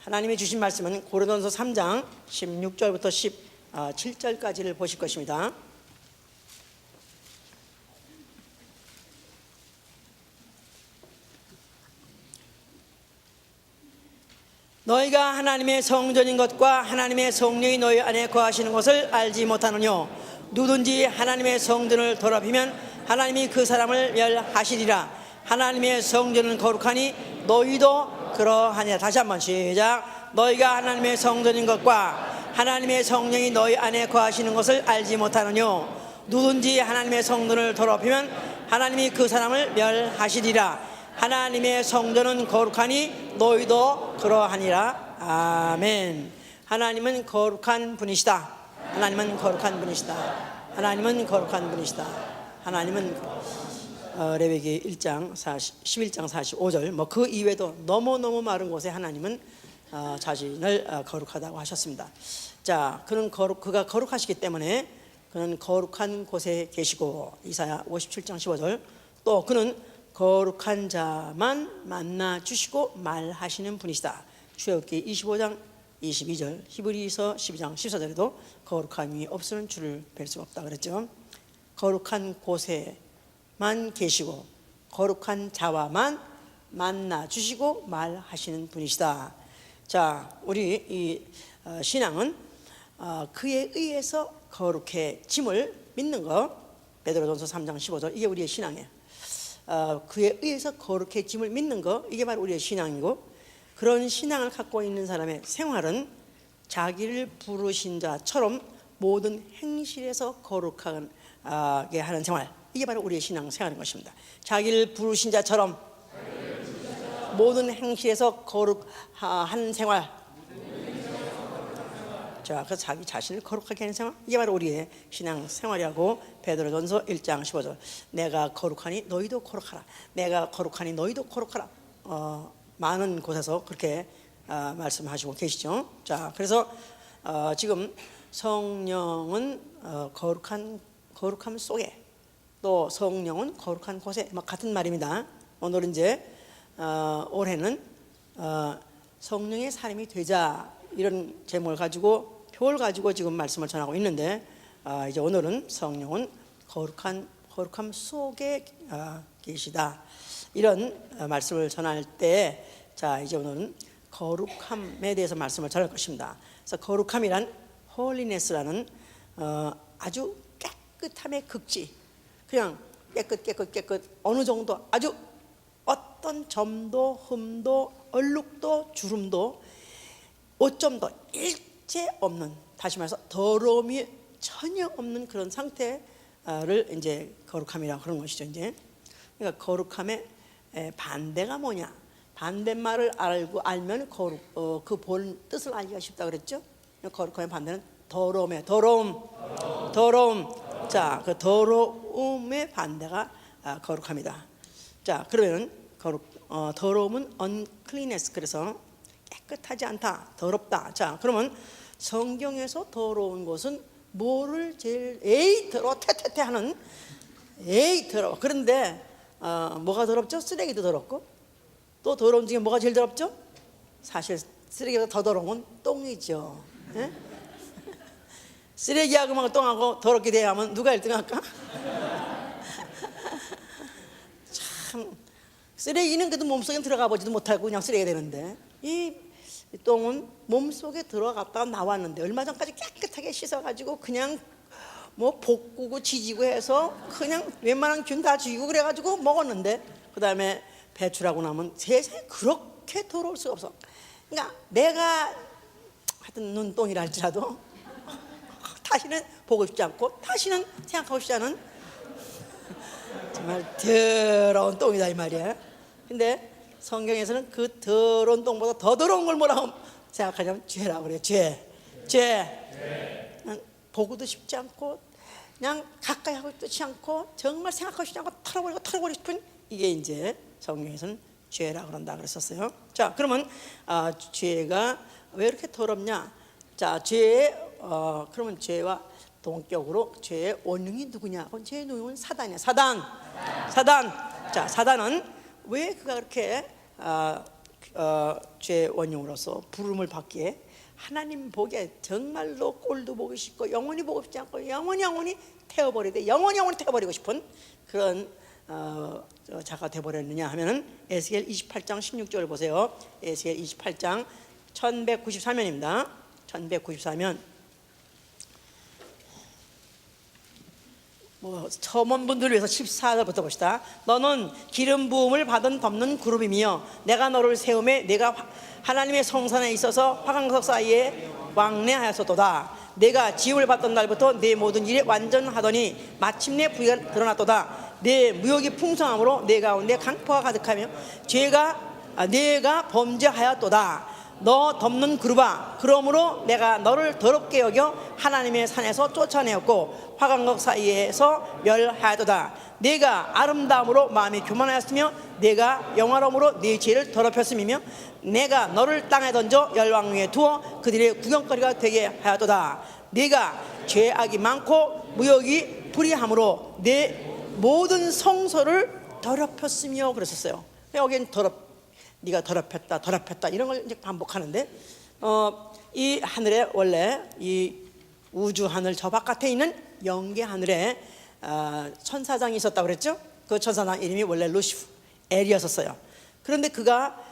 하나님이 주신 말씀은 고린도전서 3장 16절부터 17절까지를 보실 것입니다. 너희가 하나님의 성전인 것과 하나님의 성령이 너희 안에 거하시는 것을 알지 못하느뇨. 누구든지 하나님의 성전을 더럽히면 하나님이 그 사람을 멸하시리라. 하나님의 성전은 거룩하니 너희도 그러하니라. 다시 한번 시작. 너희가 하나님의 성전인 것과 하나님의 성령이 너희 안에 거하시는 것을 알지 못하느뇨. 누구든지 하나님의 성전을 더럽히면 하나님이 그 사람을 멸하시리라. 하나님의 성전은 거룩하니 너희도 그러하니라. 아멘. 하나님은 거룩한 분이시다. 하나님은 거룩한 분이시다. 하나님은 거룩한 분이시다. 하나님은 레위기 11장 45절 그 이외에도 너무너무 많은 곳에 하나님은 자신을 거룩하다고 하셨습니다. 자, 그가 거룩하시기 때문에 그는 거룩한 곳에 계시고, 이사야 57장 15절 또 그는 거룩한 자만 만나 주시고 말하시는 분이시다. 출애굽기 25장 22절, 히브리서 12장 14절에도 거룩함이 없으면 주를 뵐 수가 없다 그랬죠. 거룩한 곳에만 계시고 거룩한 자와만 만나 주시고 말하시는 분이시다. 자, 우리 이 신앙은 그에 의해서 거룩해짐을 믿는 것, 베드로전서 3장 15절, 이게 우리의 신앙이에요. 그에 의해서 거룩해짐을 믿는 것, 이게 바로 우리의 신앙이고, 그런 신앙을 갖고 있는 사람의 생활은 자기를 부르신 자처럼 모든 행실에서 거룩하게 하는 생활, 이게 바로 우리의 신앙 생활인 것입니다. 자기를 부르신 자처럼 모든 행실에서 거룩한 생활. 자, 그래서 자기 자신을 거룩하게 하는 생활, 이게 바로 우리의 신앙 생활이라고 베드로전서 1장 15절 내가 거룩하니 너희도 거룩하라. 내가 거룩하니 너희도 거룩하라. 많은 곳에서 그렇게 말씀하시고 계시죠. 자, 그래서 지금 성령은 거룩함 속에, 또 성령은 거룩한 곳에, 같은 말입니다. 오늘은 이제 올해는 성령의 사람이 되자, 이런 제목을 가지고, 표를 가지고 지금 말씀을 전하고 있는데, 이제 오늘은 성령은 거룩함 속에 계시다, 이런 말씀을 전할 때, 자, 이제 오늘은 거룩함에 대해서 말씀을 전할 것입니다. 그래서 거룩함이란 holiness라는 아주 깨끗함의 극치, 그냥 깨끗 어느 정도, 아주 어떤 점도 흠도 얼룩도 주름도 오점도 일체 없는, 다시 말해서 더러움이 전혀 없는 그런 상태를 이제 거룩함이라고 그런 것이죠. 이제 그러니까 거룩함의 반대가 뭐냐? 반대말을 알면 그 본 뜻을 알기가 쉽다 그랬죠. 거룩함의 반대는 더러움이에요. 더러움. 자, 그 더러움의 반대가 거룩함이다. 자, 그러면은 더러움은 uncleanness, 그래서 깨끗하지 않다, 더럽다. 자, 그러면 성경에서 더러운 것은 뭐를 제일 더러워 태태태 하는, 더러워. 그런데 뭐가 더럽죠? 쓰레기도 더럽고, 또 더러운 중에 뭐가 제일 더럽죠? 사실 쓰레기보다 더 더러운 건 똥이죠. 예? 쓰레기하고 똥하고 더럽게 대야 하면 누가 1등 할까? 참, 쓰레기는 그래도 몸속에 들어가 보지도 못하고 그냥 쓰레기가 되는데, 이 똥은 몸속에 들어갔다가 나왔는데 얼마 전까지 깨끗하게 씻어가지고 그냥 볶고 지지고 해서 그냥 웬만한 균 다 죽이고 그래가지고 먹었는데, 그 다음에 배출하고 나면 세상에 그렇게 더러울 수가 없어. 그러니까 내가 하여튼 눈똥이라 할지라도 다시는 보고 싶지 않고 다시는 생각하고 싶지 않은 정말 더러운 똥이다 이 말이야. 근데 성경에서는 그 더러운 똥보다 더 더러운 걸 뭐라고 생각하냐면 죄라고 그래요. 죄. 보고도 싶지 않고 그냥 가까이 하고 싶지 않고 정말 생각하고 싶지 않고 털어버리고 싶은, 이게 이제 성경에서는 죄라고 그런다 그랬었어요. 자, 그러면 죄가 왜 이렇게 더럽냐? 자, 그러면 죄와 동격으로 죄의 원흉이 누구냐? 죄의 원흉은 사단이야. 사단. 자, 사단은 왜 그가 그렇게 죄 원흉으로서 부름을 받기에 하나님 보기에 정말로 꼴도 보기 싶고 영원히 보고 싶지 않고 영원히 태워버리되 영원히 태워버리고 싶은 그런 자가 되어버렸느냐 하면은 에스겔 28장 16절을 보세요. 에스겔 28장 1194면입니다. 1194면 처음 온 분들을 위해서 14절부터 봅시다. 너는 기름 부음을 받은 덮는 그룹이며 내가 너를 세우매 내가 하나님의 성산에 있어서 화강석 사이에 왕래하였었도다. 내가 지음을 받던 날부터 내 모든 일에 완전하더니 마침내 부위가 드러났도다. 내 무역이 풍성함으로 내 가운데 강포가 가득하며 내가 범죄하였도다. 너 덮는 그룹아, 그러므로 내가 너를 더럽게 여겨 하나님의 산에서 쫓아내었고 화강석 사이에서 멸하였도다. 내가 아름다움으로 마음이 교만하였으며 내가 영화로움으로 네 죄를 더럽혔음이며 내가 너를 땅에 던져 열왕 위에 두어 그들의 구경거리가 되게 하였도다. 네가 죄악이 많고 무역이 불의함으로 내 모든 성소를 더럽혔으며 그랬었어요. 여기는 네가 더럽혔다 이런 걸 이제 반복하는데 이 하늘에 원래 이 우주 하늘 저 바깥에 있는 영계 하늘에 천사장이 있었다고 그랬죠. 그 천사장 이름이 원래 루시엘이었어요. 그런데 그가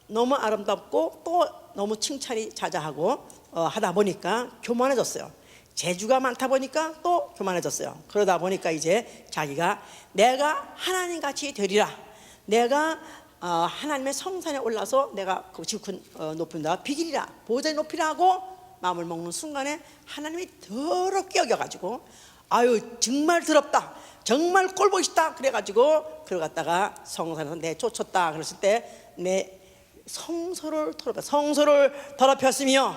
너무 아름답고 또 너무 칭찬이 자자하고 하다 보니까 교만해졌어요. 재주가 많다 보니까 또 교만해졌어요. 그러다 보니까 이제 자기가 내가 하나님같이 되리라, 내가 하나님의 성산에 올라서 내가 그 지극한 높은 데가 비기리라, 보좌의 높이라고 마음을 먹는 순간에 하나님이 더럽게 여겨가지고 아유 정말 더럽다, 정말 꼴보기 싫다 그래가지고 그걸 갖다가 성산에서 내쫓았다. 그랬을 때 내 성소를 더럽혔으며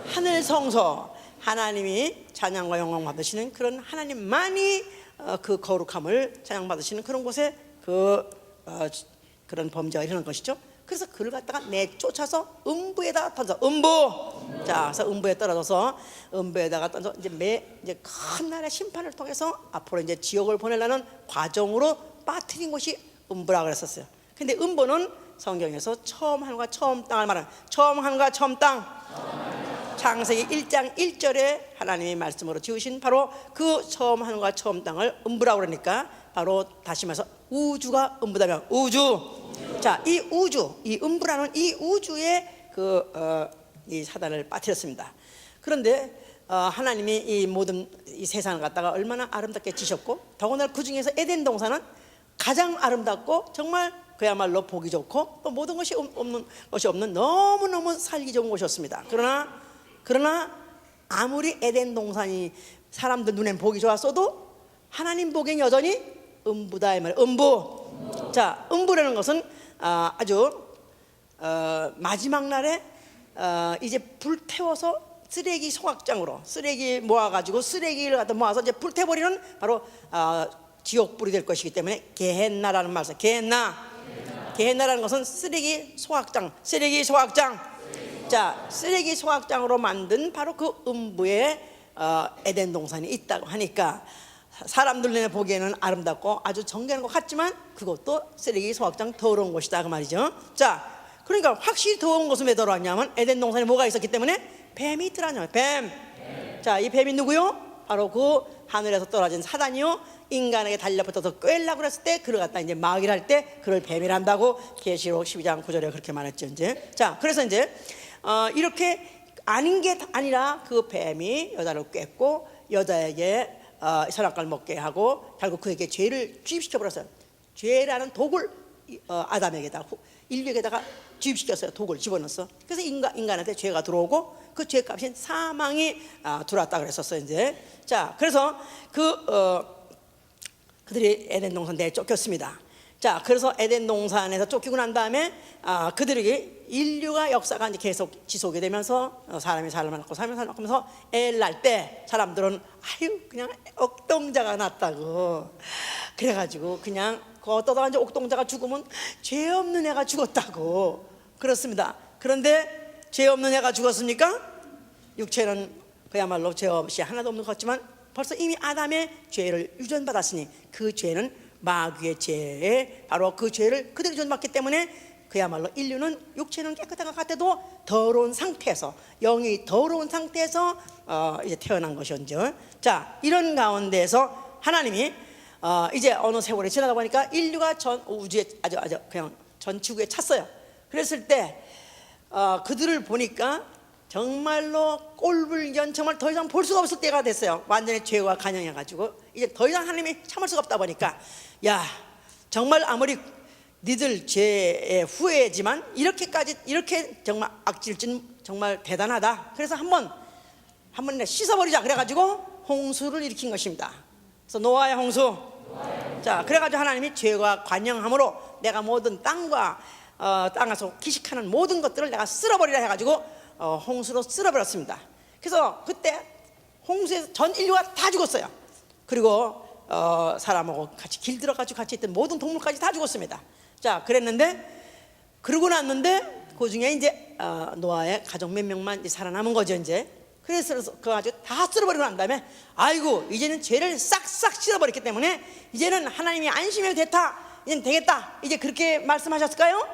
하늘 성소, 하나님이 찬양과 영광 받으시는 그런 하나님만이 그 거룩함을 찬양받으시는 그런 곳에 그런 범죄가 일어난 것이죠. 그래서 그를 갖다가 내쫓아서 음부에다 던져. 자, 그래서 음부에 떨어져서 음부에다가 던져 이제 큰 날의 심판을 통해서 앞으로 이제 지옥을 보내려는 과정으로 빠뜨린 곳이 음부라 그랬었어요. 근데 음부는 성경에서 처음 하늘과 처음 땅을 말하는 처음 하늘과 처음 땅, 창세기 1장 1절에 하나님의 말씀으로 지으신 바로 그 처음 하늘과 처음 땅을 음부라고 그러니까 바로 다시 말해서 우주가 음부다면 우주. 자, 이 우주, 이 음부라는 이 우주에 이 사단을 빠뜨렸습니다. 그런데 하나님이 이 모든 이 세상을 갖다가 얼마나 아름답게 지셨고 더군다나 그 중에서 에덴 동산은 가장 아름답고 정말 그야말로 보기 좋고 또 모든 것이 없는 너무너무 살기 좋은 곳이었습니다. 그러나 아무리 에덴 동산이 사람들 눈엔 보기 좋았어도 하나님 보기엔 여전히 음부다 이 말이에요. 음부. 자, 음부라는 것은 아주 마지막 날에 이제 불태워서 쓰레기 소각장으로 쓰레기 모아가지고 쓰레기를 갖다 모아서 이제 불태버리는 바로 지옥불이 될 것이기 때문에 게헨나라는 말씀. 게헨나라는 것은 쓰레기 소각장. 자, 쓰레기 소각장으로 만든 바로 그 음부에 에덴 동산이 있다고 하니까 사람들 눈에 보기에는 아름답고 아주 정결한 것 같지만 그것도 쓰레기 소각장 더러운 곳이다 그 말이죠. 자, 그러니까 확실히 더러운 곳은 왜 더러웠냐면 에덴 동산에 뭐가 있었기 때문에 뱀이 있더라뇨. 뱀. 자, 이 뱀이 누구요? 바로 그 하늘에서 떨어진 사단이요. 인간에게 달려붙어서 꿰려고 그랬을 때 그를 갖다 이제 마귀를 할 때 그를 뱀이란다고 계시록 12장 9절에 그렇게 말했죠. 이제 자, 그래서 이제 이렇게 아닌 게 아니라 그 뱀이 여자를 꿰고 여자에게 선악과를 먹게 하고 결국 그에게 죄를 주입시켜 버렸어요. 죄라는 독을 아담에게다 인류에게다가 주입시켰어요. 독을 집어넣었어. 그래서 인간한테 죄가 들어오고 그 죄값인 사망이 들어왔다 그랬었어요. 이제 자, 그래서 그들이 에덴 동산 내에 쫓겼습니다. 자, 그래서 에덴 동산에서 쫓기고 난 다음에 그들에게 인류가 역사가 이제 계속 지속이 되면서 사람이 사람을 낳고 사람이 사람을 낳으면서 애를 낳을 때 사람들은 아유 그냥 옥동자가 났다고 그래가지고 그냥 어떠다 이제 옥동자가 죽으면 죄 없는 애가 죽었다고 그렇습니다. 그런데 죄 없는 애가 죽었습니까? 육체는 그야말로 죄 없이 하나도 없는 것 같지만 벌써 이미 아담의 죄를 유전받았으니 그 죄는 마귀의 죄에 바로 그 죄를 그대로 유전받기 때문에 그야말로 인류는 육체는 깨끗한 것 같아도 더러운 상태에서, 영이 더러운 상태에서 이제 태어난 것이었죠. 자, 이런 가운데서 하나님이 이제 어느 세월이 지나다 보니까 인류가 전 우주에 아주 그냥 전 지구에 찼어요. 그랬을 때 그들을 보니까 정말로 꼴불견, 정말 더 이상 볼 수가 없을 때가 됐어요. 완전히 죄와 간영해가지고 이제 더 이상 하나님이 참을 수가 없다 보니까, 야, 정말 아무리 니들 죄의 후회지만 이렇게 정말 악질진 정말 대단하다. 그래서 한번 씻어버리자. 그래가지고 홍수를 일으킨 것입니다. 그래서 노아의 홍수. 자, 그래가지고 하나님이 죄와 관영함으로 내가 모든 땅과 땅에서 기식하는 모든 것들을 내가 쓸어버리라 해가지고 홍수로 쓸어버렸습니다. 그래서 그때 홍수에서 전 인류가 다 죽었어요. 그리고 사람하고 같이 길들어가지고 같이 있던 모든 동물까지 다 죽었습니다. 자, 그러고 났는데 그 중에 이제 노아의 가족 몇 명만 이제 살아남은 거죠. 이제 그래서 그 아주 다 쓸어버리고 난 다음에, 아이고 이제는 죄를 싹싹 씻어버렸기 때문에 이제는 하나님이 안심해도 됐다, 이제는 되겠다, 이제 그렇게 말씀하셨을까요?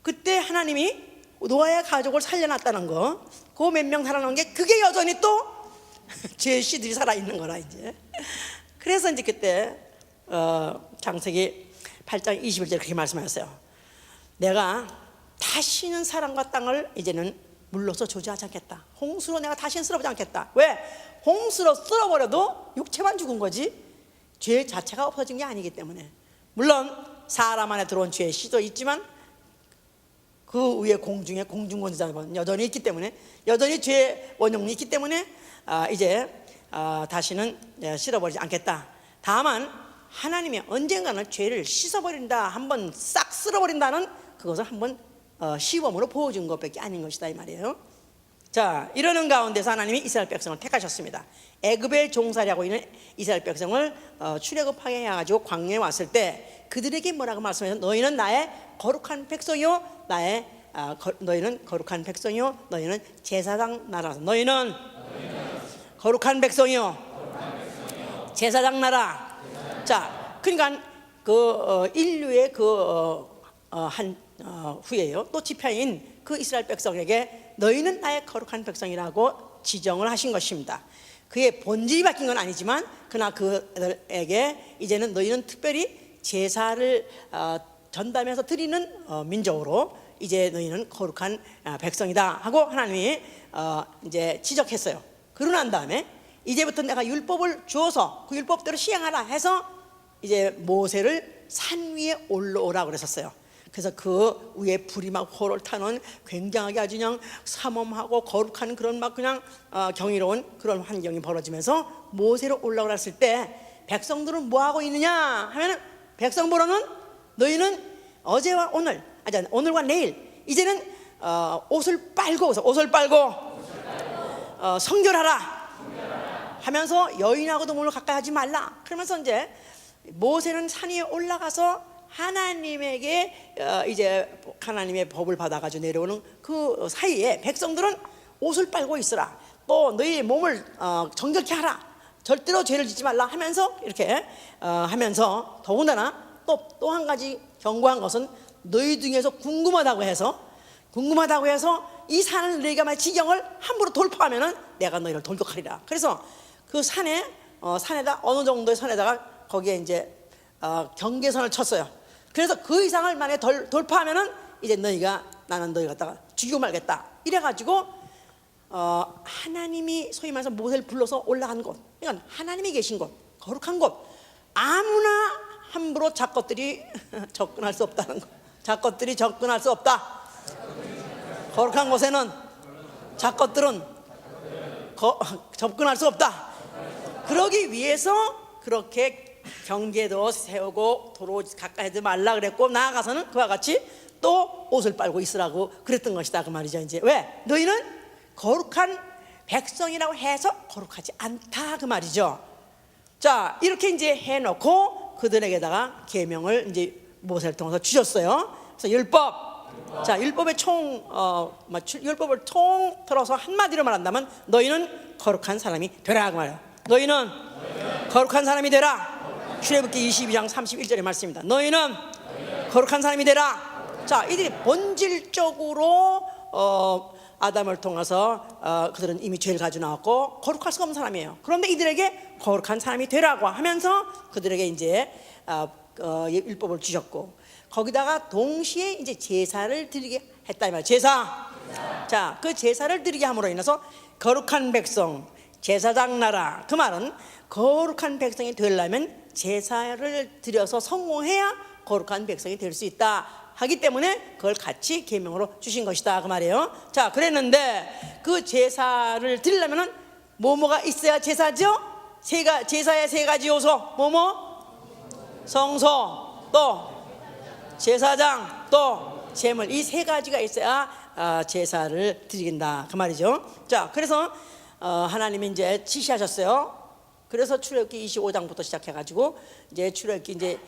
그때 하나님이 노아의 가족을 살려놨다는 거, 그 몇 명 살아남은 게 그게 여전히 또 죄의 씨들이 살아있는 거라 이제. 그래서 이제 그때 창세기 8장 21절 그렇게 말씀하셨어요. 내가 다시는 사람과 땅을 이제는 물로서 조지하지 않겠다. 홍수로 내가 다시는 쓸어버리지 않겠다. 왜? 홍수로 쓸어버려도 육체만 죽은 거지 죄 자체가 없어진 게 아니기 때문에. 물론 사람 안에 들어온 죄의 씨도 있지만 그 위에 공중에 공중권자는 여전히 있기 때문에, 여전히 죄의 원흉이 있기 때문에 이제 다시는 쓸어버리지 않겠다. 다만 하나님이 언젠가는 죄를 씻어버린다, 한번 싹 쓸어버린다는 그것을 한번 시범으로 보여준 것밖에 아닌 것이다 이 말이에요. 자, 이러는 가운데서 하나님이 이스라엘 백성을 택하셨습니다. 애굽에 종살이하고 있는 이스라엘 백성을 출애굽하게 해가지고 광야에 왔을 때 그들에게 뭐라고 말씀하셨어요? 너희는 나의 거룩한 백성이요, 너희는 거룩한 백성이요, 너희는 제사장 나라서. 너희는 거룩한 백성이요, 제사장 나라. 자, 그러니까 인류의 후에요, 또 지파인 그 이스라엘 백성에게 너희는 나의 거룩한 백성이라고 지정을 하신 것입니다. 그의 본질이 바뀐 건 아니지만 그러나 그들에게 이제는 너희는 특별히 제사를 전담해서 드리는 민족으로 이제 너희는 거룩한 백성이다 하고 하나님이 이제 지적했어요. 그러고 난 다음에 이제부터 내가 율법을 주어서 그 율법대로 시행하라 해서 이제 모세를 산 위에 올라오라고 그랬었어요. 그래서 그 위에 불이 막 호를 타는 굉장하게 아주 그냥 삼엄하고 거룩한 그런 막 그냥 경이로운 그런 환경이 벌어지면서 모세로 올라오라 했을 때 백성들은 뭐 하고 있느냐 하면은, 백성 보러는 너희는 어제와 오늘, 오늘과 내일 이제는 옷을 빨고 성결하라 하면서 여인하고도 몸을 가까이 하지 말라. 그러면서 이제 모세는 산 위에 올라가서 하나님에게 이제 하나님의 법을 받아가지고 내려오는 그 사이에 백성들은 옷을 빨고 있으라, 또 너희 몸을 정결케 하라, 절대로 죄를 짓지 말라 하면서 이렇게 하면서, 더군다나 또 한 가지 경고한 것은 너희 중에서 궁금하다고 해서 이 산을 너희가 만약 지경을 함부로 돌파하면은 내가 너희를 돌격하리라. 그래서 그 산에다 어느 정도의 산에다가 거기에 이제 경계선을 쳤어요. 그래서 그 이상을 만약에 돌파하면은 이제 나는 너희 갖다가 죽이고 말겠다. 이래가지고 하나님이 소위 말해서 모세를 불러서 올라간 곳, 그러니까 하나님이 계신 곳, 거룩한 곳, 아무나 함부로 작것들이 접근할 수 없다는 것. 작것들이 접근할 수 없다. 거룩한 곳에는 작것들은 접근할 수 없다. 그러기 위해서 그렇게 경계도 세우고 도로 가까이 하지 말라 그랬고, 나아가서는 그와 같이 또 옷을 빨고 있으라고 그랬던 것이다 그 말이죠. 이제 왜? 너희는 거룩한 백성이라고 해서 거룩하지 않다 그 말이죠. 자, 이렇게 이제 해놓고 그들에게다가 계명을 이제 모세를 통해서 주셨어요. 그래서 율법. 자, 율법의 율법을 통틀어서 한마디로 말한다면 너희는 거룩한 사람이 되라 그 말이에요. 너희는 거룩한 사람이 되라. 출애굽기 22장 31절의 말씀입니다. 너희는 거룩한 사람이 되라. 자, 이들이 본질적으로 아담을 통해서 그들은 이미 죄를 가지고 나왔고 거룩할 수가 없는 사람이에요. 그런데 이들에게 거룩한 사람이 되라고 하면서 그들에게 이제 율법을 주셨고, 거기다가 동시에 이제 제사를 드리게 했다 이 말. 제사. 자, 그 제사를 드리게 함으로 인해서 거룩한 백성, 제사장 나라. 그 말은 거룩한 백성이 되려면 제사를 드려서 성공해야 거룩한 백성이 될 수 있다 하기 때문에 그걸 같이 계명으로 주신 것이다 그 말이에요. 자, 그랬는데 그 제사를 드리려면은 뭐가 있어야 제사죠? 제사의 세 가지 요소. 성소, 또 제사장, 또 제물. 이 세 가지가 있어야 제사를 드린다 그 말이죠. 자, 그래서 하나님이 이제 지시하셨어요. 그래서 출애굽기 25장부터 시작해가지고 이제 출애굽기 이제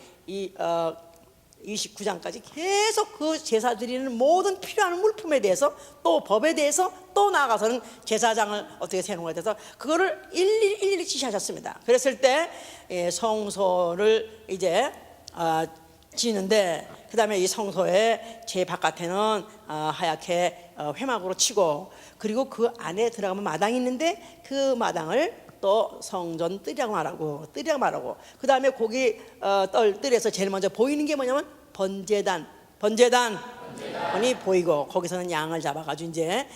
29장까지 계속 그 제사 드리는 모든 필요한 물품에 대해서, 또 법에 대해서, 또 나아가서는 제사장을 어떻게 세우는 것에 대해서 그거를 일일이 지시하셨습니다. 그랬을 때 성소를 이제 지는데, 그 다음에 이 성소의 제 바깥에는 하얗게 회막으로 치고, 그리고 그 안에 들어가면 마당이 있는데 그 마당을 또 성전 뜰이라고 말하고, 그 다음에 거기 뜰에서 제일 먼저 보이는 게 뭐냐면 번제단이 보이고, 거기서는 양을 잡아가지고 이제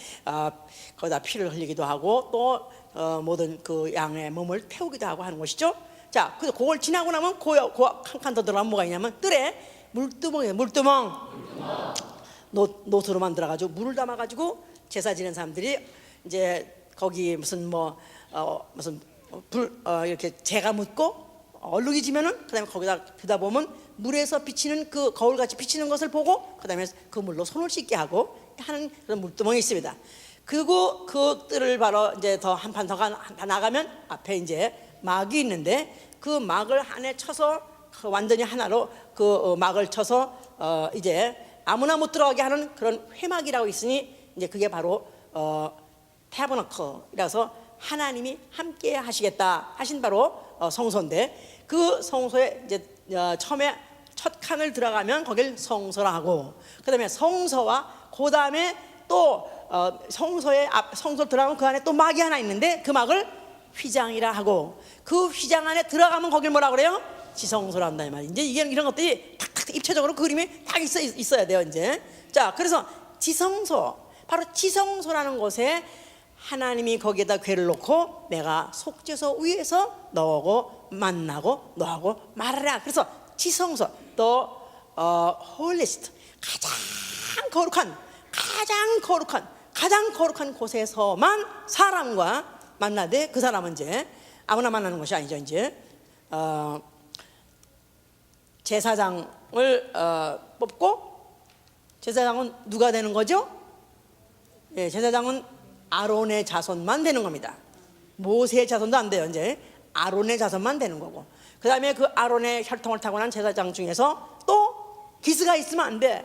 거기다 피를 흘리기도 하고, 또 모든 그 양의 몸을 태우기도 하고 하는 것이죠. 자, 그래서 그걸 지나고 나면 한 칸 더 들어가면 뭐가 있냐면 뜰에 물두멍이에요. 노트로만 들어가지고 물을 담아가지고 제사 지낸 사람들이 이제 거기 무슨 불 이렇게 재가 묻고 얼룩이 지면은 그다음에 거기다 그다 보면 물에서 비치는 그 거울같이 비치는 것을 보고 그다음에 그 물로 손을 씻게 하고 하는 그런 물두멍이 있습니다. 그리고 그 뜰을 바로 이제 더 한 판 더 나가면 앞에 이제 막이 있는데, 그 막을 안에 쳐서 완전히 하나로 그 막을 쳐서 이제 아무나 못 들어가게 하는 그런 회막이라고 있으니, 이제 그게 바로 태버너클이라서 하나님이 함께 하시겠다 하신 바로 성소인데, 그 성소에 이제 처음에 첫 칸을 들어가면 거길 성소라 하고, 그다음에 성소와 그 다음에 또 성소 들어가면 그 안에 또 막이 하나 있는데 그 막을 휘장이라 하고, 그 휘장 안에 들어가면 거길 뭐라 그래요? 지성소라 한다 이 말이에요. 이제 이런 것들이 탁탁 입체적으로 그림이 딱 있어야 돼요 이제. 자, 그래서 지성소, 바로 지성소라는 곳에 하나님이 거기에다 궤를 놓고 내가 속죄소 위에서 너하고 만나고 너하고 말하라. 그래서 지성소, 또 홀리스트, 가장 거룩한 곳에서만 사람과 만나되, 그 사람은 이제 아무나 만나는 것이 아니죠. 이제 제사장을 뽑고, 제사장은 누가 되는 거죠? 제사장은 아론의 자손만 되는 겁니다. 모세의 자손도 안 돼요. 이제 아론의 자손만 되는 거고, 그 다음에 그 아론의 혈통을 타고난 제사장 중에서 또 기스가 있으면 안 돼.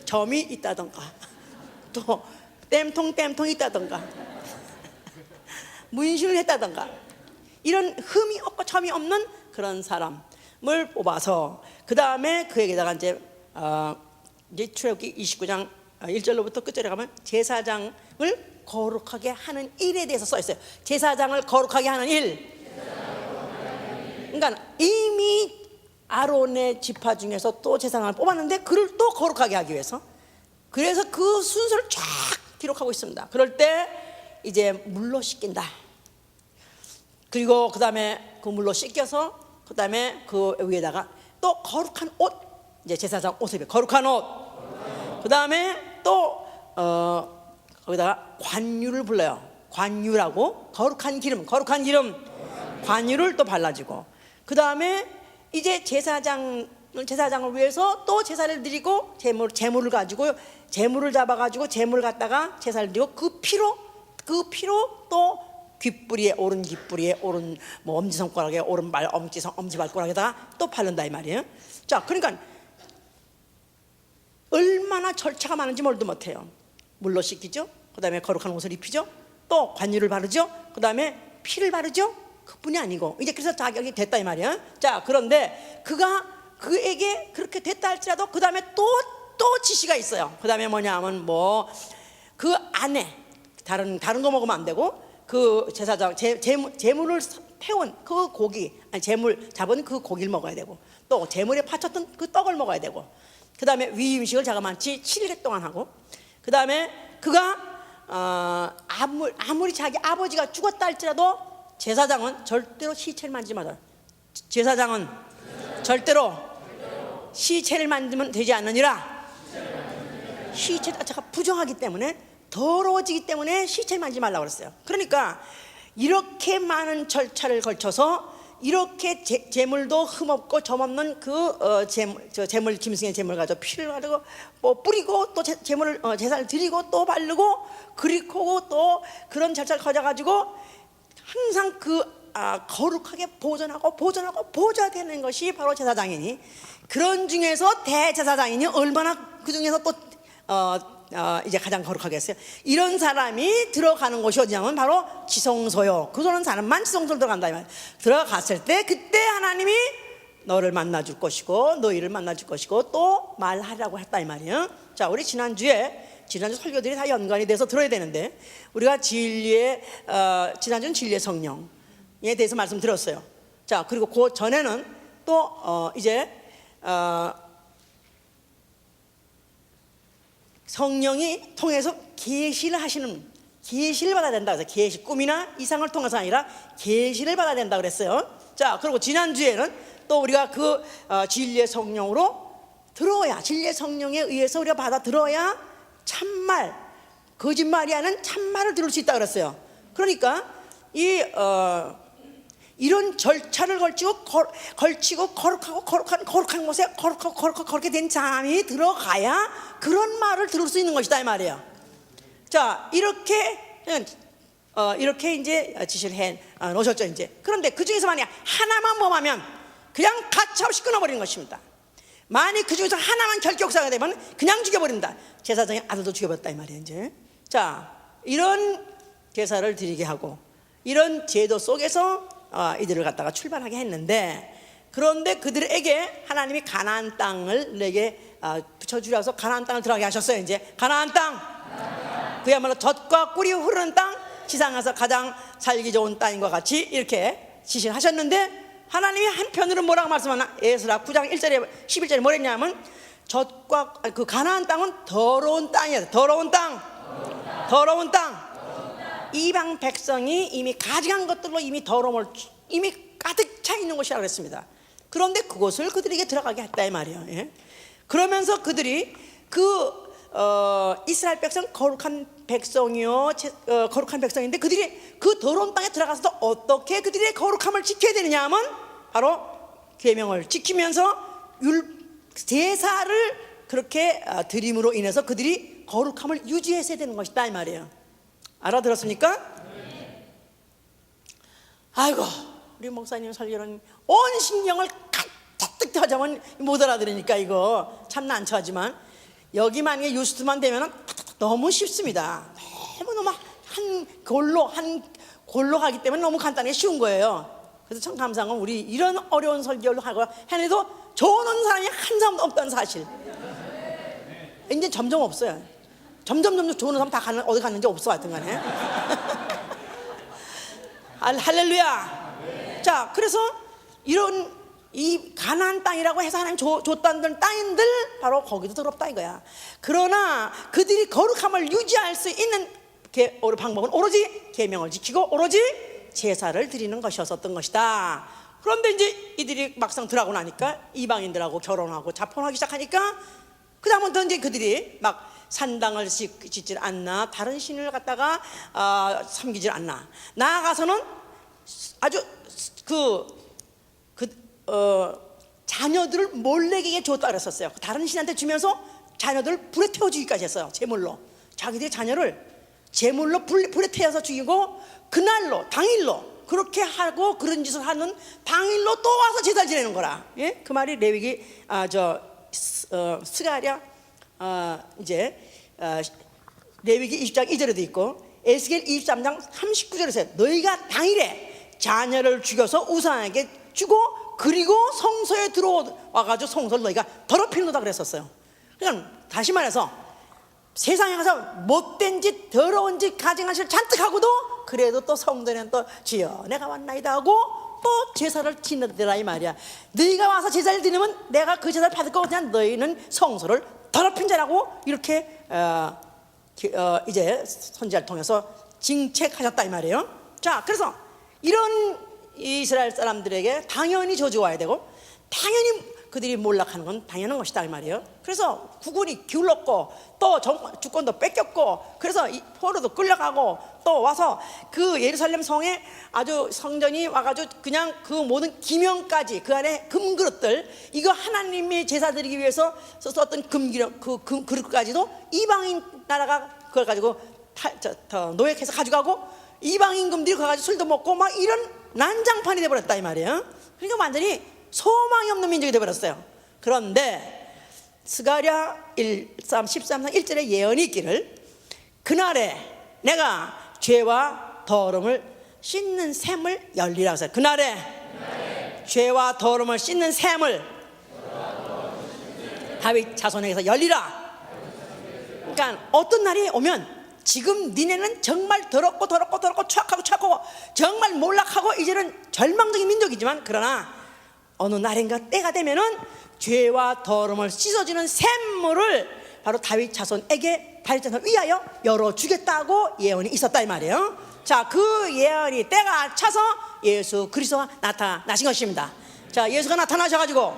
점이 있다던가, 또 땜통이 있다던가, 문신을 했다던가, 이런 흠이 없고 점이 없는 그런 사람을 뽑아서, 그 다음에 그에게다가 이제 출애굽기 29장 1절로부터 끝절에 가면 제사장을 거룩하게 하는 일에 대해서 써 있어요. 제사장을 거룩하게 하는 일. 그러니까 이미 아론의 지파 중에서 또 제사장을 뽑았는데 그를 또 거룩하게 하기 위해서, 그래서 그 순서를 쫙 기록하고 있습니다. 그럴 때 이제 물로 씻긴다. 그리고 그 다음에 그 물로 씻겨서 그 다음에 그 위에다가 또 거룩한 옷, 이제 제사장 옷을 거룩한 옷, 그 다음에 또 거기다가 관유를 불러요. 관유라고, 거룩한 기름, 관유를 또 발라주고, 그 다음에 이제 제사장을 위해서 또 제사를 드리고, 제물을 가지고 제물을 잡아가지고 제물을 갖다가 제사를 드리고, 그 피로 또 귓불이에 오른 뭐 엄지손가락에 오른 엄지발가락에다가 또 바른다 이 말이에요. 자, 그러니까 얼마나 절차가 많은지 말도 못해요. 물로 씻기죠, 그 다음에 거룩한 옷을 입히죠, 또 관유를 바르죠, 그 다음에 피를 바르죠. 그뿐이 아니고 이제 그래서 자격이 됐다 이 말이야. 자, 그런데 그가 그에게 그렇게 됐다 할지라도 그 다음에 또 지시가 있어요. 그 다음에 뭐냐면 뭐 그 안에 다른 거 먹으면 안 되고 그 제사장 제물을 태운 그 고기, 아니 제물 잡은 그 고기를 먹어야 되고, 또 제물에 바쳤던 그 떡을 먹어야 되고, 그 다음에 위임식을 자그마치 7일 동안 하고, 그 다음에 그가 아무리 자기 아버지가 죽었다 할지라도 제사장은 절대로 시체를 만지지 말아요. 제사장은 절대로 시체를 만지면 되지 않느니라. 시체 자체가 부정하기 때문에, 더러워지기 때문에 시체를 만지지 말라고 그랬어요. 그러니까 이렇게 많은 절차를 거쳐서 이렇게 제물도 흠없고 점없는 그 제물, 짐승의 제물 가지고 피를 가지고 뭐 뿌리고, 또 제물을 제사를 드리고 또 바르고 그리고 또 그런 절차를 거쳐가지고 항상 거룩하게 보존하고 보좌되는 것이 바로 제사장이니, 그런 중에서 대제사장이니 얼마나 그 중에서 또 이제 가장 거룩하겠어요. 이런 사람이 들어가는 곳이 어디냐면 바로 지성소요. 그러는 사람만 지성소로 들어간다 이 말이에요. 들어갔을 때 그때 하나님이 너를 만나줄 것이고 너희를 만나줄 것이고 또 말하라고 했다 이 말이에요. 자, 우리 지난주 설교들이 다 연관이 돼서 들어야 되는데, 우리가 지난주는 진리의 성령에 대해서 말씀드렸어요. 자, 그리고 그 전에는 또 이제 성령이 통해서 계시를 받아야 된다 그래서, 계시, 꿈이나 이상을 통해서 아니라 계시를 받아야 된다 그랬어요. 자, 그리고 지난주에는 또 우리가 그 진리의 성령으로 들어야, 진리의 성령에 의해서 우리가 받아 들어야 참말, 거짓말이 아닌 참말을 들을 수 있다 그랬어요. 그러니까 이런 절차를 걸치고 거룩한 곳에 거룩하게 된 사람이 들어가야 그런 말을 들을 수 있는 것이다 이 말이에요. 자, 이렇게 이제 지시를 해 놓으셨죠 이제. 그런데 그 중에서 만약 하나만 범하면 그냥 가차없이 끊어버리는 것입니다. 만약 그 중에서 하나만 결격사가 되면 그냥 죽여버린다. 제사장의 아들도 죽여버렸다 이 말이에요 이제. 자, 이런 제사를 드리게 하고 이런 제도 속에서 이들을 갖다가 출발하게 했는데, 그런데 그들에게 하나님이 가나안 땅을 내게 붙여주려서 가나안 땅을 들어가게 하셨어요. 이제 가나안 땅, 그야말로 젖과 꿀이 흐르는 땅, 지상에서 가장 살기 좋은 땅인 것 같이 이렇게 지시를 하셨는데, 하나님이 한편으로 뭐라고 말씀하나, 에스라 9장 1절에 11절에 뭐랬냐면, 그 가나안 땅은 더러운 땅이에요. 더러운 땅. 이방 백성이 이미 가증한 것들로 이미 더러움을 이미 가득 차 있는 곳이라고 했습니다. 그런데 그곳을 그들에게 들어가게 했다 이 말이에요. 예? 그러면서 그들이 이스라엘 백성 거룩한 백성이요, 거룩한 백성인데 그들이 그 더러운 땅에 들어가서도 어떻게 그들의 거룩함을 지켜야 되느냐 하면 바로 계명을 지키면서 제사를 그렇게 드림으로 인해서 그들이 거룩함을 유지해야 되는 것이다 이 말이에요. 알아들었습니까? 아이고, 우리 목사님 설교는 온 신경을 가득 하자면 못 알아들으니까 이거 참 난처하지만, 여기 만약에 유스트만 되면 너무 쉽습니다. 너무 한 골로 가기 때문에 너무 간단하게 쉬운 거예요. 그래서 참 감사한 건 우리 이런 어려운 설교를 하고 해내도 좋은 사람이 한 사람도 없다는 사실. 이제 점점 없어요. 점점 좋은 사람 다 어디 갔는지 없어 하여튼 간에. 할렐루야. 자, 그래서 이 가나안 땅이라고 해서 하나님 줬다는 땅인들 바로 거기도 더럽다 이거야. 그러나 그들이 거룩함을 유지할 수 있는 방법은 오로지 계명을 지키고 오로지 제사를 드리는 것이었던 것이다. 그런데 이제 이들이 막상 들어가고 나니까 이방인들하고 결혼하고 자폰하기 시작하니까 그 다음부터 이제 그들이 막 산당을 짓질 않나, 다른 신을 갖다가 섬기질 않나, 나아가서는 아주 자녀들을 몰래에게 줬다 그랬었어요. 다른 신한테 주면서 자녀들을 불에 태워 주기까지 했어요. 제물로 자기들의 자녀를 제물로 불에 태워서 죽이고, 그날로 당일로 그렇게 하고 그런 짓을 하는 당일로 또 와서 제사를 지내는 거라. 예? 그 말이 레위기 스가랴 이제 레위기 20장 2절에도 있고 에스겔 23장 39절에서 너희가 당일에 자녀를 죽여서 우상에게 주고 그리고 성소에 들어와가지고 성소를 너희가 더럽히는 거다 그랬었어요. 그러니까 다시 말해서 세상에 가서 못된 짓 더러운 짓 가증한 짓을 잔뜩 하고도 그래도 또 성전에는 또 주여 내가 왔나이다 하고 또 제사를 지내더라 이 말이야. 너희가 와서 제사를 드리면 내가 그 제사를 받을 거고 그냥 너희는 성소를 더럽힌 자라고 이렇게 이제 선지자를 통해서 징책하셨다 이 말이에요. 자, 그래서 이런 이스라엘 사람들에게 당연히 저주가 와야 되고 당연히 그들이 몰락하는 건 당연한 것이다 이 말이에요. 그래서 국군이 기울었고 또 주권도 뺏겼고 그래서 포로도 끌려가고 또 와서 그 예루살렘 성에 아주 성전이 와가지고 그냥 그 모든 기명까지 그 안에 금그릇들 이거 하나님의 제사 드리기 위해서 썼던 그 그릇까지도 이방인 나라가 그걸 가지고 노획해서 가져가고 이방 임금들이 가가지고 술도 먹고 막 이런 난장판이 돼버렸다 이 말이에요. 그러니까 완전히 소망이 없는 민족이 돼버렸어요. 그런데 스가랴 13장 1절에 예언이 있기를 그날에 내가 죄와 더러움을 씻는 샘을 열리라 했어요. 그날에 죄와 더러움을 씻는 샘을 다윗 자손에게서 열리라. 그러니까 어떤 날이 오면 지금 니네는 정말 더럽고 추악하고 정말 몰락하고 이제는 절망적인 민족이지만 그러나 어느 날인가 때가 되면은 죄와 더러움을 씻어주는 샘물을 바로 다윗 자손에게 다윗 자손 위하여 열어주겠다고 예언이 있었다 이 말이에요. 자, 그 예언이 때가 차서 예수 그리스도가 나타나신 것입니다. 자, 예수가 나타나셔가지고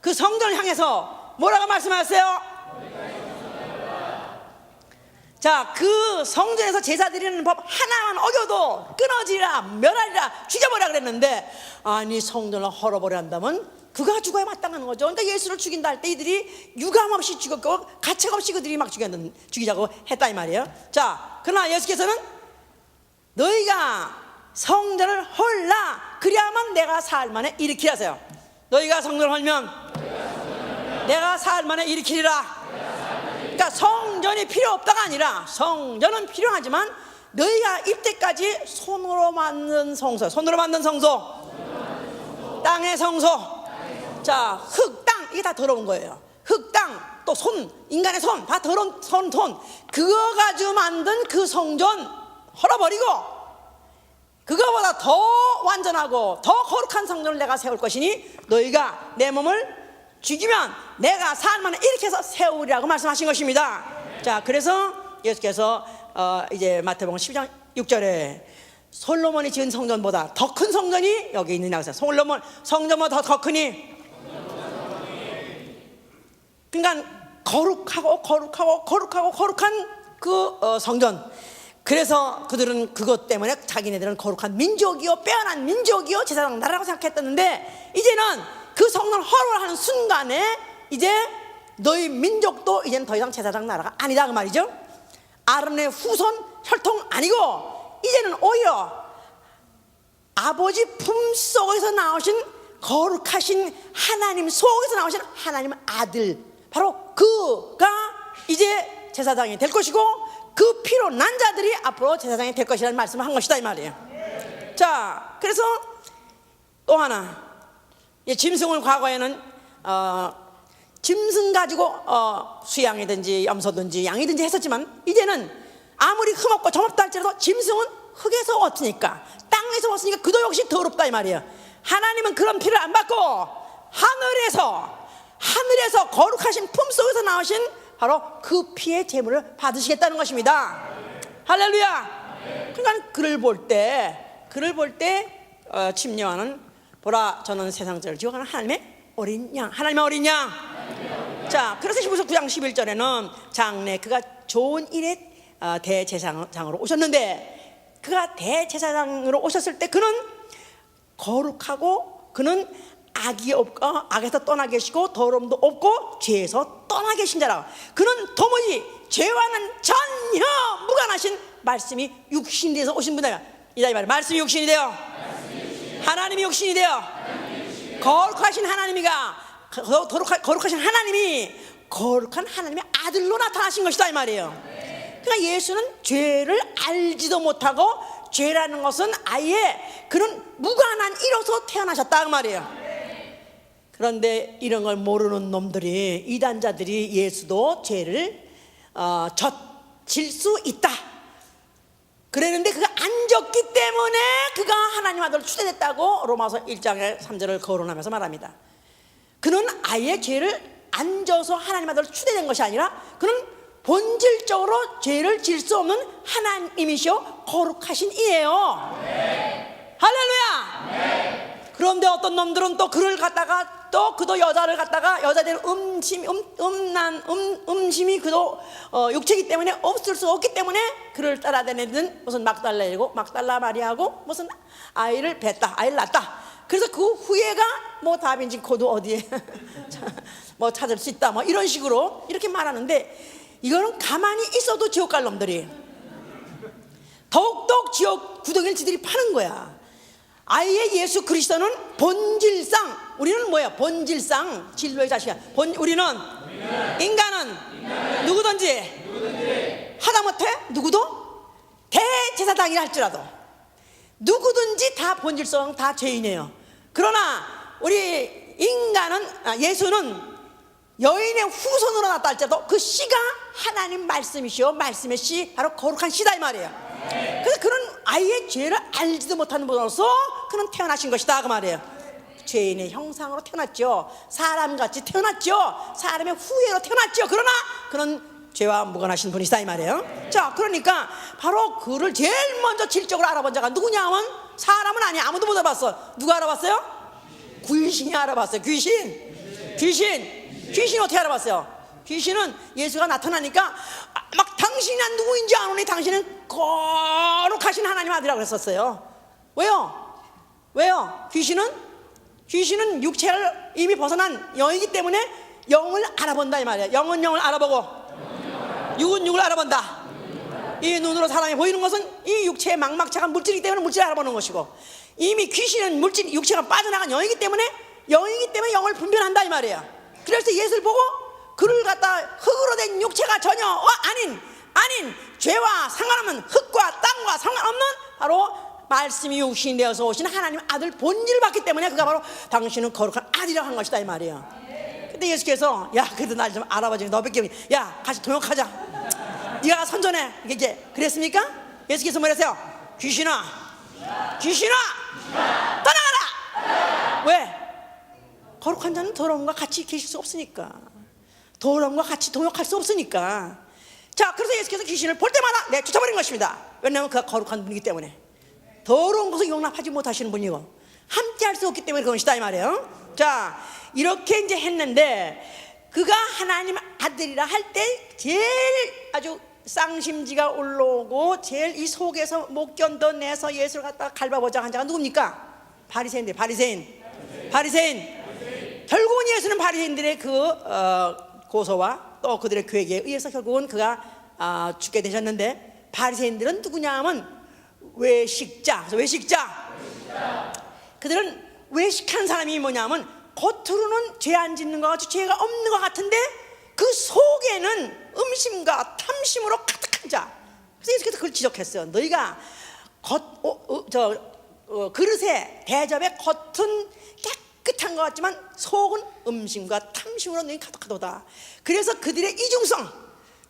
그 성전을 향해서 뭐라고 말씀하셨어요? 자, 그 성전에서 제사 드리는 법 하나만 어겨도 끊어지리라 멸하리라 죽여버리라 그랬는데 아니 성전을 헐어버려 한다면 그가 죽어야 마땅한 거죠. 그러니까 예수를 죽인다 할 때 이들이 유감없이 죽였고 가책없이 그들이 막 죽이자고 했다 이 말이에요. 자, 그러나 예수께서는 너희가 성전을 헐라 그리하면 내가 사흘 만에 일으키라 하세요. 너희가 성전을 헐면 내가 사흘 만에 일으키리라. 그러니까 성전이 필요 없다가 아니라 성전은 필요하지만 너희가 이때까지 손으로 만든 성소, 땅의 성소, 자, 흙, 땅 이게 다 더러운 거예요. 흙, 땅, 또 손, 인간의 손 다 더러운 손 그거 가지고 만든 그 성전 헐어버리고 그거보다 더 완전하고 더 거룩한 성전을 내가 세울 것이니 너희가 내 몸을 죽이면 내가 사흘 만에 이렇게 해서 세우리라고 말씀하신 것입니다. 자, 그래서 예수께서 이제 마태복음 12장 6절에 솔로몬이 지은 성전보다 더 큰 성전이 여기 있느냐고 했어요. 솔로몬 성전보다 더 크니 그러니까 거룩한 그 성전. 그래서 그들은 그것 때문에 자기네들은 거룩한 민족이요 빼어난 민족이요 제사장 나라라고 생각했었는데 이제는 그 성전을 헐어하는 순간에 이제 너희 민족도 이제는 더 이상 제사장 나라가 아니다 그 말이죠. 아론의 후손 혈통 아니고 이제는 오히려 아버지 품속에서 나오신 거룩하신 하나님 속에서 나오신 하나님 아들 바로 그가 이제 제사장이 될 것이고 그 피로 난 자들이 앞으로 제사장이 될 것이라는 말씀을 한 것이다 이 말이에요. 자, 그래서 또 하나 짐승을 과거에는 짐승 가지고 수양이든지 염소든지 양이든지 했었지만 이제는 아무리 흠없고 점없다 할지라도 짐승은 흙에서 왔으니까 땅에서 왔으니까 그도 역시 더럽다 이 말이에요. 하나님은 그런 피를 안 받고 하늘에서 거룩하신 품속에서 나오신 바로 그 피의 제물을 받으시겠다는 것입니다. 할렐루야. 그러니까 그를 볼 때 침례와는 보라 저는 세상을 지어가는 하나님의 어린 양, 하나님의 어린 양. 자, 그래서 히브리서 9장 11절에는 장래 그가 좋은 일에 대제사장으로 오셨는데 그가 대제사장으로 오셨을 때 그는 거룩하고 그는 악이 없고 악에서 떠나 계시고 더러움도 없고 죄에서 떠나 계신 자라. 그는 도무지 죄와는 전혀 무관하신 말씀이 육신이 돼서 오신 분이다 이 말이야. 말씀이 육신이 되어 하나님이 육신이 되어 거룩하신 하나님이가 거룩하신 하나님이 거룩한 하나님의 아들로 나타나신 것이다 이 말이에요. 그러니까 예수는 죄를 알지도 못하고 죄라는 것은 아예 그는 무관한 이로서 태어나셨다 그 말이에요. 그런데 이런 걸 모르는 놈들이, 이단자들이 예수도 죄를 질 수 있다 그랬는데, 그가 안 졌기 때문에 그가 하나님 아들로 추대됐다고 로마서 1장의 3절을 거론하면서 말합니다. 그는 아예 죄를 안 져서 하나님 아들로 추대된 것이 아니라 그는 본질적으로 죄를 질 수 없는 하나님이시오 거룩하신 이에요. 네. 할렐루야. 네. 그런데 어떤 놈들은 또 그를 갖다가 또 그도 여자를 갖다가, 여자들은 음심이 그도 육체이기 때문에 없을 수 없기 때문에 그를 따라다니는 무슨 막달라 마리아하고 무슨 아이를 낳았다. 그래서 그 후예가 뭐 다빈치 코드 어디에 뭐 찾을 수 있다, 뭐 이런 식으로 이렇게 말하는데, 이거는 가만히 있어도 지옥 갈 놈들이 더욱더 지옥 구덩이를 지들이 파는 거야. 아예 예수 그리스도는 본질상, 우리는 뭐야? 본질상 진로의 자식이야. 우리는 인간은 누구든지 하다못해 누구도 대제사장이라 할지라도 누구든지 다 본질상 다 죄인이에요. 그러나 우리 인간은, 예수는 여인의 후손으로 났다 할지라도 그 씨가 하나님 말씀이시오. 말씀의 씨, 바로 거룩한 씨다 이 말이에요. 그래서 그는 아예 죄를 알지도 못하는 분으로서 그는 태어나신 것이다 그 말이에요. 죄인의 형상으로 태어났죠. 사람같이 태어났죠. 사람의 후예로 태어났죠. 그러나 그는 죄와 무관하신 분이시다 이 말이에요. 자, 그러니까 바로 그를 제일 먼저 질적으로 알아본 자가 누구냐 하면 사람은 아니야. 아무도 못 알아봤어. 누가 알아봤어요? 귀신이 알아봤어요. 귀신이 어떻게 알아봤어요? 귀신은 예수가 나타나니까 막 당신이 난 누구인지 아노니 당신은 거룩하신 하나님 아들이라고 그랬었어요. 왜요? 귀신은 육체를 이미 벗어난 영이기 때문에 영을 알아본다 이 말이에요. 영은 영을 알아보고 육은 육을 알아본다. 이 눈으로 사람이 보이는 것은 이 육체의 망막차가 물질이기 때문에 물질을 알아보는 것이고, 이미 귀신은 육체가 빠져나간 영이기 때문에 영을 분별한다 이 말이에요. 그래서 예수를 보고 그를 갖다 흙으로 된 육체가 전혀 아닌 죄와 상관없는, 흙과 땅과 상관없는 바로 말씀이 육신이 되어서 오신 하나님 아들 본질을 봤기 때문에 그가 바로 당신은 거룩한 아들이라고 한 것이다 이 말이에요. 근데 예수께서 야, 그래도 날 좀 알아봐줘. 너밖에, 야, 같이 동역하자. 네가 선전해. 이게 그랬습니까? 예수께서 뭐랬어요? 귀신아 떠나가라. 왜? 거룩한 자는 더러움과 같이 계실 수 없으니까. 더러움과 같이 동역할 수 없으니까. 자, 그래서 예수께서 귀신을 볼 때마다 쫓아버린 것입니다. 왜냐하면 그가 거룩한 분이기 때문에. 더러운 것을 용납하지 못하시는 분이고 함께 할 수 없기 때문에 그것이다 이 말이에요. 자, 이렇게 이제 했는데 그가 하나님 아들이라 할 때 제일 아주 쌍심지가 올라오고 제일 이 속에서 못 견뎌내서 예수를 갖다가 갈바보자 한 자가 누굽니까? 바리새인들. 바리새인. 결국은 예수는 바리새인들의 그 고소와 또 그들의 계획에 의해서 결국은 그가 죽게 되셨는데, 바리새인들은 누구냐 하면 외식자. 그들은 외식한 사람이 뭐냐면 겉으로는 죄 안 짓는 것 같이 죄가 없는 것 같은데 그 속에는 음심과 탐심으로 가득한 자. 그래서 예수께서 그걸 지적했어요. 너희가 그릇에 대접에 겉은 깨끗한 것 같지만 속은 음심과 탐심으로 너희 가득하도다. 그래서 그들의 이중성,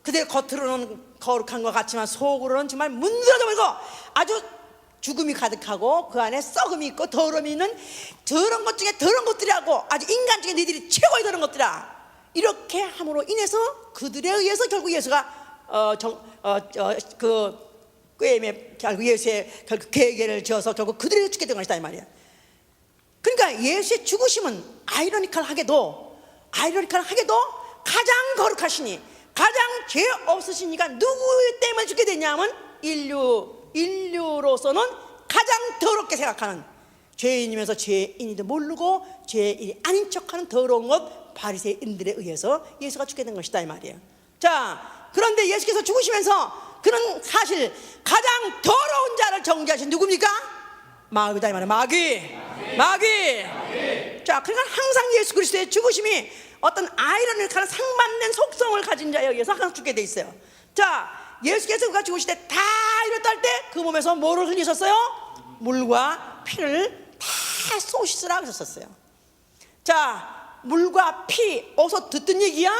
그들의 겉으로는 거룩한 것 같지만 속으로는 정말 문드러져 버리고 아주 죽음이 가득하고 그 안에 썩음이 있고 더러움이 있는 더러운 것 중에 더러운 것들이라고, 아주 인간 중에 너희들이 최고의 더러운 것들이라. 이렇게 함으로 인해서 그들에 의해서 결국 예수가 그 꾀임에 결국 예수의 결국 계획을 지어서 결국 그들에게 죽게 된 것이다 이 말이야. 그러니까 예수의 죽으심은 아이러니컬하게도 가장 거룩하시니 가장 죄 없으시니까 누구 때문에 죽게 됐냐면 인류로서는 가장 더럽게 생각하는, 죄인이면서 죄인이도 모르고 죄인이 아닌 척하는 더러운 것 바리새인들에 의해서 예수가 죽게 된 것이다 이 말이에요. 자, 그런데 예수께서 죽으시면서 그는 사실 가장 더러운 자를 정죄하신 누굽니까? 마귀다 이 말이에요. 마귀. 자, 그러니까 항상 예수 그리스도의 죽으심이 어떤 아이러니컬한 상반된 속성을 가진 자에 의해서 항상 죽게 돼 있어요. 자, 예수께서 그가 죽으실 때 다 이렇다 할 때 그 몸에서 뭐를 흘리셨어요? 물과 피를 다 쏘시으라 하셨어요. 자, 물과 피, 어서 듣던 얘기야?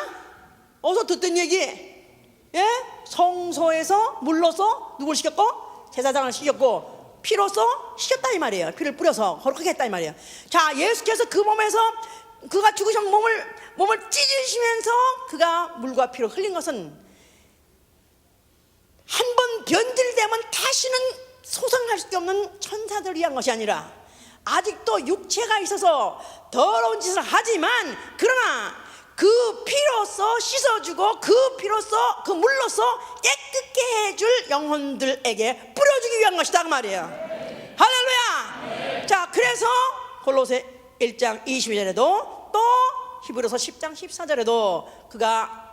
어서 듣던 얘기. 예? 성소에서 물로서 누굴 시켰고? 제사장을 시켰고, 피로서 시켰다 이 말이에요. 피를 뿌려서 거룩하게 했다 이 말이에요. 자, 예수께서 그 몸에서 그가 죽으신 몸을 찢으시면서 그가 물과 피로 흘린 것은 한 번 변질되면 다시는 소생할 수 없는 천사들을 위한 것이 아니라 아직도 육체가 있어서 더러운 짓을 하지만 그러나 그 피로서 씻어주고 그 피로서 그 물로서 깨끗게 해줄 영혼들에게 뿌려주기 위한 것이다 그 말이에요. 할렐루야. 자, 그래서 골로새 1장 22절에도 또 히브리서 10장 14절에도 그가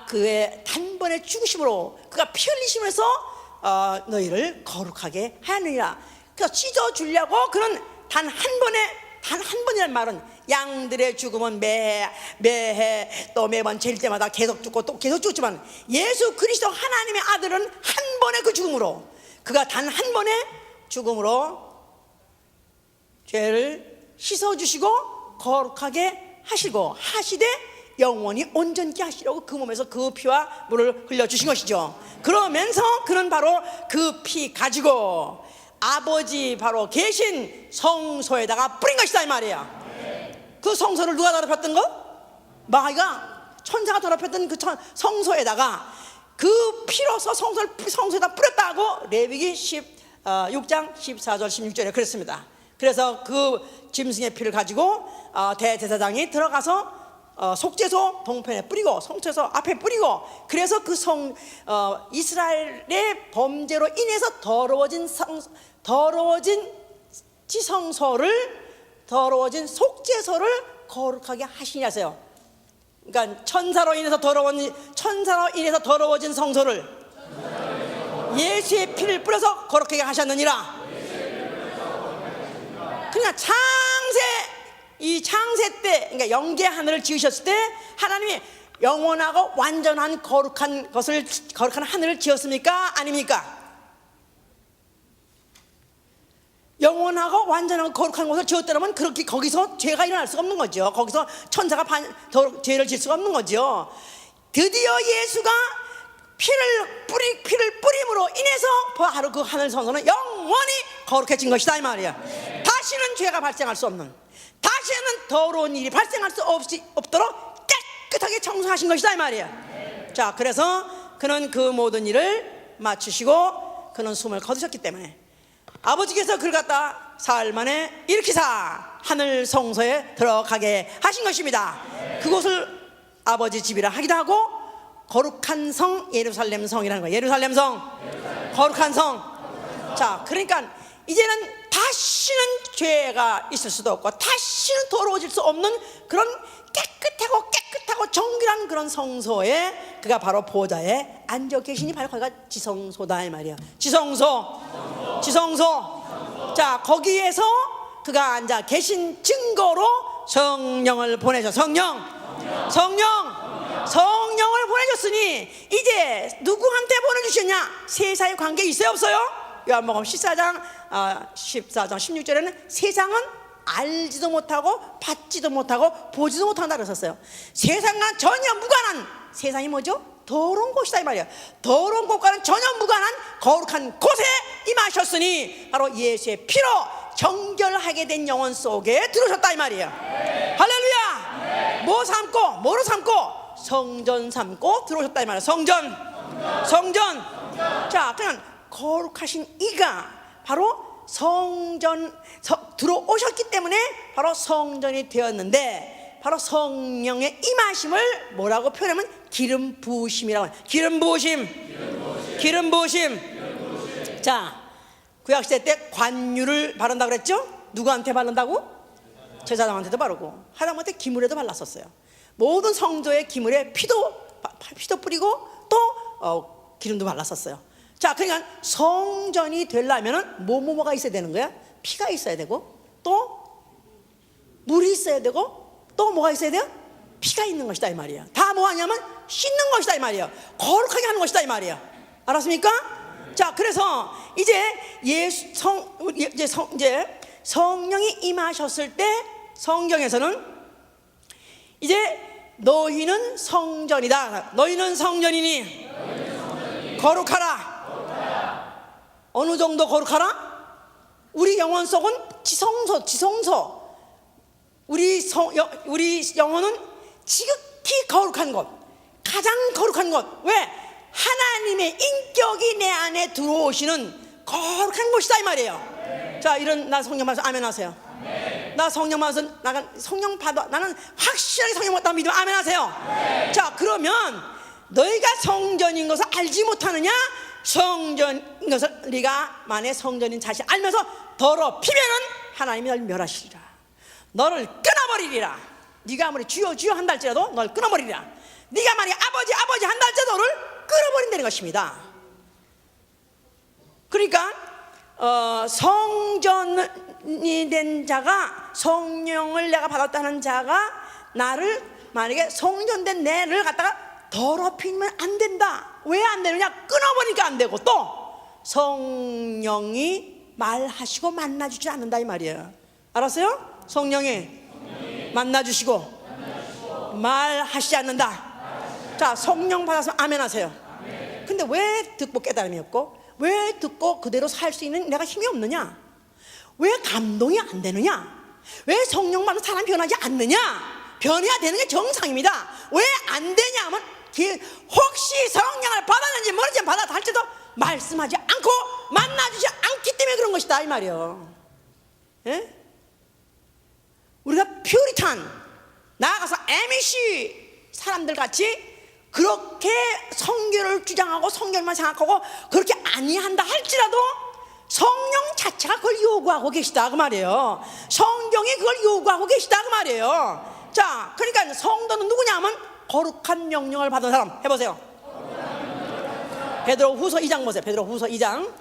그의 단번에 죽으심으로 그가 피 흘리심에서 너희를 거룩하게 하느니라. 그래서 찢어주려고 그는 단 한 번이라는 말은 양들의 죽음은 매해 또 매번 질 때마다 계속 죽고 또 계속 죽지만 예수 그리스도 하나님의 아들은 한 번의 그 죽음으로 그가 단 한 번의 죽음으로 죄를 씻어주시고 거룩하게 하시고 하시되 영원히 온전케 하시려고 그 몸에서 그 피와 물을 흘려주신 것이죠. 그러면서 그는 바로 그 피 가지고 아버지 바로 계신 성소에다가 뿌린 것이다 이 말이야. 그 성소를 누가 더럽혔던 거? 마귀가, 천사가 더럽혔던 그 성소에다가 그 피로서 성소에다 뿌렸다고 레위기 6장 14절 16절에 그랬습니다. 그래서 그 짐승의 피를 가지고 대제사장이 들어가서 속죄소 동편에 뿌리고 성소에서 앞에 뿌리고 그래서 그 이스라엘의 범죄로 인해서 더러워진 지성소를 더러워진 속죄소를 거룩하게 하시니 하세요. 그러니까 천사로 인해서 더러워진 성소를 예수의 피를 뿌려서 거룩하게 하셨느니라. 그러니까 창세 때, 그러니까 영계 하늘을 지으셨을 때 하나님이 영원하고 완전한 거룩한 하늘을 지었습니까? 아닙니까? 영원하고 완전하고 거룩한 곳을 지었다면 그렇게 거기서 죄가 일어날 수가 없는 거죠. 거기서 천사가 죄를 질 수가 없는 거죠. 드디어 예수가 피를 뿌림으로 인해서 바로 그 하늘 성소는 영원히 거룩해진 것이다 이 말이야. 다시는 죄가 발생할 수 없는, 다시는 더러운 일이 발생할 수 없도록 깨끗하게 청소하신 것이다 이 말이야. 자, 그래서 그는 그 모든 일을 마치시고 그는 숨을 거두셨기 때문에 아버지께서 그를 갖다 사흘 만에 일으키사 하늘 성소에 들어가게 하신 것입니다. 그곳을 아버지 집이라 하기도 하고 거룩한 성 예루살렘 성이라는 거예요. 예루살렘 성, 거룩한 성. 자, 그러니까 이제는 다시는 죄가 있을 수도 없고 다시는 더러워질 수 없는 그런 깨끗하고 정결한 그런 성소에 그가 바로 보좌에 앉아 계시니 바로 거기가 지성소다 이 말이야. 지성소. 자, 거기에서 그가 앉아 계신 증거로 성령을 보내줘. 성령을 보내줬으니 이제 누구한테 보내주셨냐? 세상의 관계 있어요 없어요? 요한복음 14장 16절에는 세상은 알지도 못하고 받지도 못하고 보지도 못한다 그랬었어요. 세상과 전혀 무관한, 세상이 뭐죠? 더러운 곳이다 이 말이야. 더러운 곳과는 전혀 무관한 거룩한 곳에 임하셨으니 바로 예수의 피로 정결하게 된 영혼 속에 들어오셨다 이 말이야. 할렐루야. 뭐로 삼고 성전 삼고 들어오셨다 이 말이야. 성전. 자, 그냥 거룩하신 이가 바로 들어오셨기 때문에 바로 성전이 되었는데, 바로 성령의 임하심을 뭐라고 표현하면 기름 부으심이라고 해요. 기름 부으심. 자, 구약시대 때 관유를 바른다고 그랬죠? 누구한테 바른다고? 제사장한테도 바르고 하나님한테 기물에도 발랐었어요. 모든 성도의 기물에 피도 뿌리고 또 기름도 발랐었어요. 자, 그러니까 성전이 되려면은 뭐가 있어야 되는 거야? 피가 있어야 되고 또 물이 있어야 되고 또 뭐가 있어야 돼요? 피가 있는 것이다 이 말이야. 다 뭐하냐면 씻는 것이다 이 말이야. 거룩하게 하는 것이다 이 말이야. 알았습니까? 자, 그래서 이제 성령이 임하셨을 때 성경에서는 이제 너희는 성전이다. 너희는 성전이니 거룩하라. 어느 정도 거룩하라? 우리 영혼 속은 지성소. 우리 영혼은 지극히 거룩한 것, 가장 거룩한 것. 왜? 하나님의 인격이 내 안에 들어오시는 거룩한 곳이다 이 말이에요. 자, 이런 나 성령 받아서 아멘 하세요. 나 성령 받아서 성령 받아, 나는 확실하게 성령 받다 믿으면 아멘 하세요. 자, 그러면 너희가 성전인 것을 알지 못하느냐? 성전인 것을 네가 만약 성전인 자신 알면서 더럽히면은 하나님이 널 멸하시리라. 너를 끊어버리리라. 네가 아무리 주여 주여 한다 할지라도 널 끊어버리리라. 네가 만약 아버지 아버지 한다 할지라도 너를 끊어버린다는 것입니다. 그러니까 성전이 된 자가, 성령을 내가 받았다는 자가 나를 만약에 성전된 내를 갖다가 더럽히면 안 된다. 왜 안 되느냐? 끊어버리니까 안 되고, 또 성령이 말하시고 만나주지 않는다 이 말이에요. 알았어요? 성령이 만나주시고 말하시지 않는다. 자, 성령 받아서 아멘 하세요. 근데 왜 듣고 깨달음이 없고, 왜 듣고 그대로 살 수 있는 내가 힘이 없느냐? 왜 감동이 안 되느냐? 왜 성령 받는 사람이 변하지 않느냐? 변해야 되는 게 정상입니다. 왜 안 되냐 하면, 혹시 성령을 받았는지 모르지만 받았다 할지도 말씀하지 않고 만나주지 않기 때문에 그런 것이다 이 말이에요. 예? 우리가 퓨리탄, 나아가서 MEC 사람들 같이 그렇게 성경을 주장하고 성경만 생각하고 그렇게 아니한다 할지라도 성령 자체가 그걸 요구하고 계시다 그 말이에요. 성경이 그걸 요구하고 계시다 그 말이에요. 자, 그러니까 성도는 누구냐 하면 거룩한 명령을 받은 사람. 해보세요. 베드로 후서 2장 보세요. 베드로 후서 2장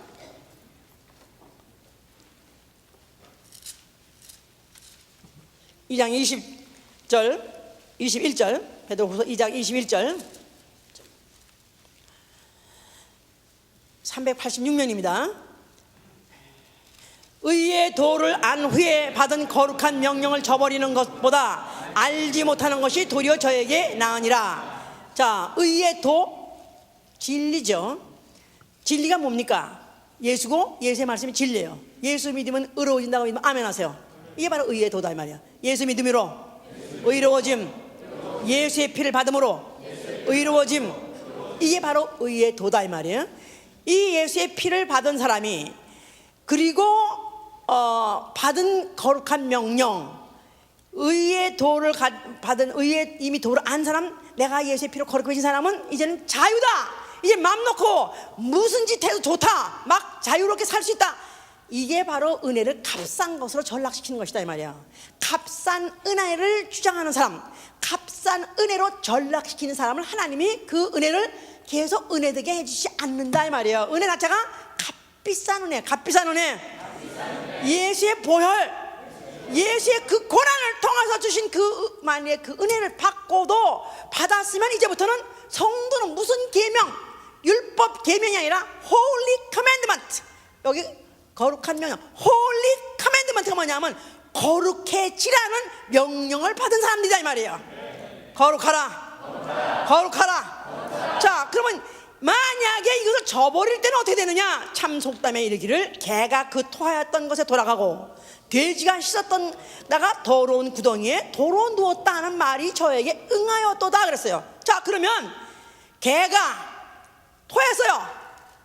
20절 21절. 베드로 후서 2장 21절. 386면입니다. 의의 도를 안 후에 받은 거룩한 명령을 저버리는 것보다 알지 못하는 것이 도리어 저에게 나으니라. 자, 의의 도, 진리죠. 진리가 뭡니까? 예수고, 예수의 말씀이 진리예요. 예수 믿으면 의로워진다고 믿으면 아멘 하세요. 이게 바로 의의 도다 이 말이야. 예수 믿음으로 의로워짐, 예수의 피를 받음으로 의로워짐, 이게 바로 의의 도다 이 말이에요. 이 예수의 피를 받은 사람이, 그리고 받은 거룩한 명령, 의의 도를 받은, 의의 이미 도를 안 사람, 내가 예수의 피로 거룩해진 사람은 이제는 자유다. 이제 맘 놓고 무슨 짓 해도 좋다, 막 자유롭게 살 수 있다. 이게 바로 은혜를 값싼 것으로 전락시키는 것이다 이 말이야. 값싼 은혜를 주장하는 사람, 값싼 은혜로 전락시키는 사람을 하나님이 그 은혜를 계속 은혜되게 해주지 않는다 이 말이에요. 은혜 자체가 값비싼 은혜, 값비싼 은혜. 예수의 보혈, 예수의 그 고난을 통해서 주신 그 만약에 그 은혜를 받고도 받았으면 이제부터는 성도는 무슨 계명, 율법 계명이 아니라 Holy Commandment. 여기 거룩한 명령, Holy Commandment가 뭐냐면 거룩해지라는 명령을 받은 사람들이다 이 말이에요. 거룩하라, 거룩하라. 자, 그러면 만약에 이것을 저버릴 때는 어떻게 되느냐? 참 속담에 이르기를 개가 그 토하였던 것에 돌아가고 돼지가 씻었던 나가 더러운 구덩이에 도로 누웠다 하는 말이 저에게 응하였도다 그랬어요. 자, 그러면 개가 토했어요.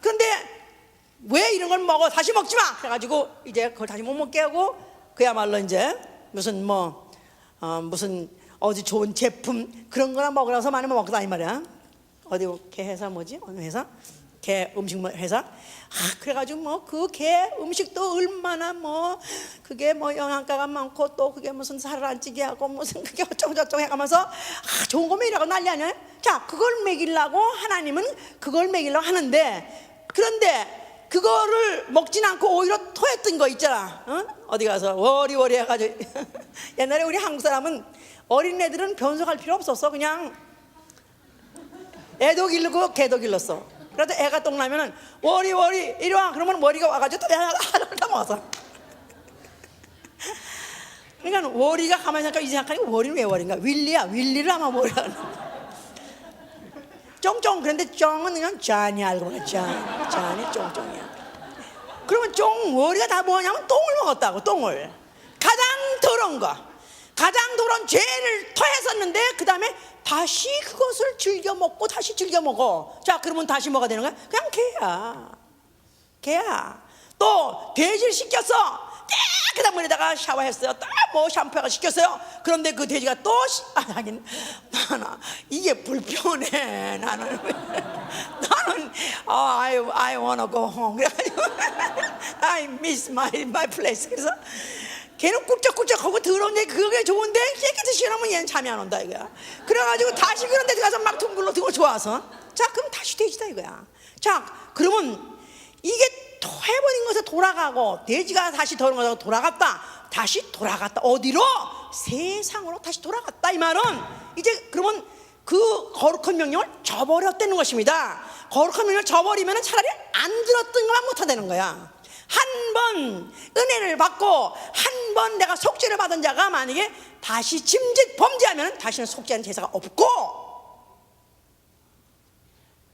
그런데 왜 이런 걸 먹어? 다시 먹지 마. 그래가지고 이제 그걸 다시 못 먹게 하고 그야말로 이제 무슨 무슨 어디 좋은 제품 그런 거나 먹으라서 많이 먹었다 이 말이야. 어디 개 회사 뭐지? 어느 회사? 개 음식 회사? 그래가지고 뭐 그 개 음식도 얼마나 그게 영양가가 많고 또 그게 무슨 살을 안 찌게 하고 무슨 그게 어쩌고저쩌고 해가면서 좋은 거 먹이라고 난리 아니야? 자, 그걸 먹이려고 하나님은 그걸 먹이려고 하는데, 그런데 그거를 먹진 않고 오히려 토했던 거 있잖아. 어디 가서 워리워리 해가지고 옛날에 우리 한국 사람은 어린애들은 변속할 필요 없었어. 그냥 애도 길르고 개도 길렀어. 그래도 애가 똥 나면은 워리워리 이리 와. 그러면 머리가 와가지고 또 하나 먹었어. 그러니까 월이가 가만히 생각하니까 이 생각하니까 월이는 왜 월인가? 윌리야. 윌리를 아마 월이야. 쫑쫑. 그런데 쫑은 그냥 짠이 알고 그래. 짠이 쫑쫑이야. 그러면 월이가 다 뭐냐면 똥을 먹었다고. 똥을. 가장 더러운 거, 가장 더러운 죄를 토했었는데 그 다음에 다시 그것을 즐겨 먹고 다시 즐겨 먹어. 자, 그러면 다시 뭐가 되는 거야? 그냥 개야. 또 돼지를 시켰어. 깨끗한 물에다가 샤워했어요. 딱 뭐 샴푸가 시켰어요. 그런데 그 돼지가 또 하긴 나는 이게 불편해. 나는 I wanna go home. 그래가지고 I miss my place. 그래서 걔는 꿀쩍꿀쩍하고 더러운데 그게 좋은데 깨끗이 씻으면 얘는 잠이 안 온다 이거야. 그래가지고 다시 그런 데 가서 막 둥글러 들고 좋아서, 자, 그럼 다시 돼지다 이거야. 자, 그러면 이게 해버린 것에 돌아가고, 돼지가 다시 더러운 것으로 돌아갔다. 다시 돌아갔다. 어디로? 세상으로 다시 돌아갔다. 이 말은 이제 그러면 그 거룩한 명령을 저버렸다는 것입니다. 거룩한 명령을 저버리면 차라리 안 들었던 것만 못하다는 거야. 한 번 은혜를 받고 한 번 내가 속죄를 받은 자가 만약에 다시 짐짓 범죄하면 다시는 속죄하는 제사가 없고,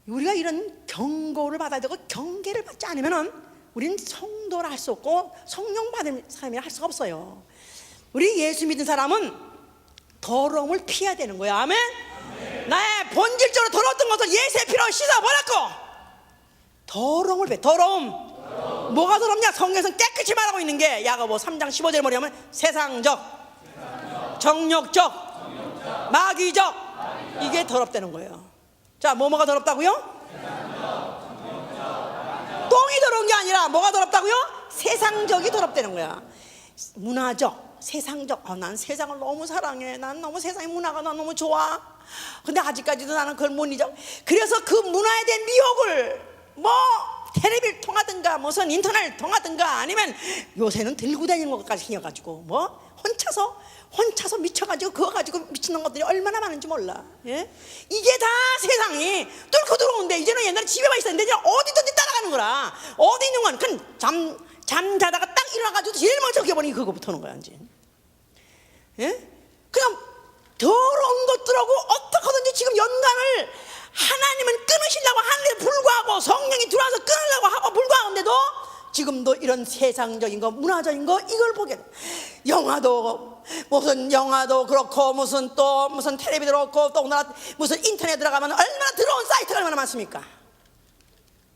우리가 이런 경고를 받아야 되고 경계를 받지 않으면 우리는 성도라 할 수 없고 성령 받은 사람이라 할 수가 없어요. 우리 예수 믿는 사람은 더러움을 피해야 되는 거야. 아멘? 나의 본질적으로 더러웠던 것을 예수의 피로 씻어버렸고, 더러움을 빼. 더러움. 뭐가 더럽냐? 성경에서는 깨끗이 말하고 있는 게 야고보 3장 15절에 뭐냐면 세상적, 정욕적, 마귀적, 이게 더럽다는 거예요. 자, 뭐가 더럽다고요? 똥이 더러운 게 아니라 뭐가 더럽다고요? 세상적이 더럽다는 거야. 문화적, 세상적. 난 세상을 너무 사랑해. 난 너무 세상의 문화가 난 너무 좋아. 근데 아직까지도 나는 그걸 못 잊어. 그래서 그 문화에 대한 미혹을 뭐 텔레비를 통하든가 무슨 인터넷을 통하든가 아니면 요새는 들고 다니는 것까지 생겨가지고 뭐 혼자서 미쳐가지고 그거 가지고 미치는 것들이 얼마나 많은지 몰라. 예? 이게 다 세상이 뚫고 들어오는데, 이제는 옛날에 집에만 있었는데 이제 어디든지 따라가는 거라. 어디 있는 건 그냥 잠자다가 딱 일어나가지고 제일 먼저 기어버리니 그거부터 오는 거야 이제. 예? 그냥 더러운 것들하고 어떻게든지 지금 연관을 하나님은 끊으시려고 하는데 불구하고, 성령이 들어와서 끊으려고 하고 불구하는데도 지금도 이런 세상적인 거, 문화적인 거, 이걸 보게 돼. 무슨 영화도 그렇고 무슨 텔레비도 그렇고 또 무슨 인터넷 들어가면 얼마나 더러운 사이트가 얼마나 많습니까?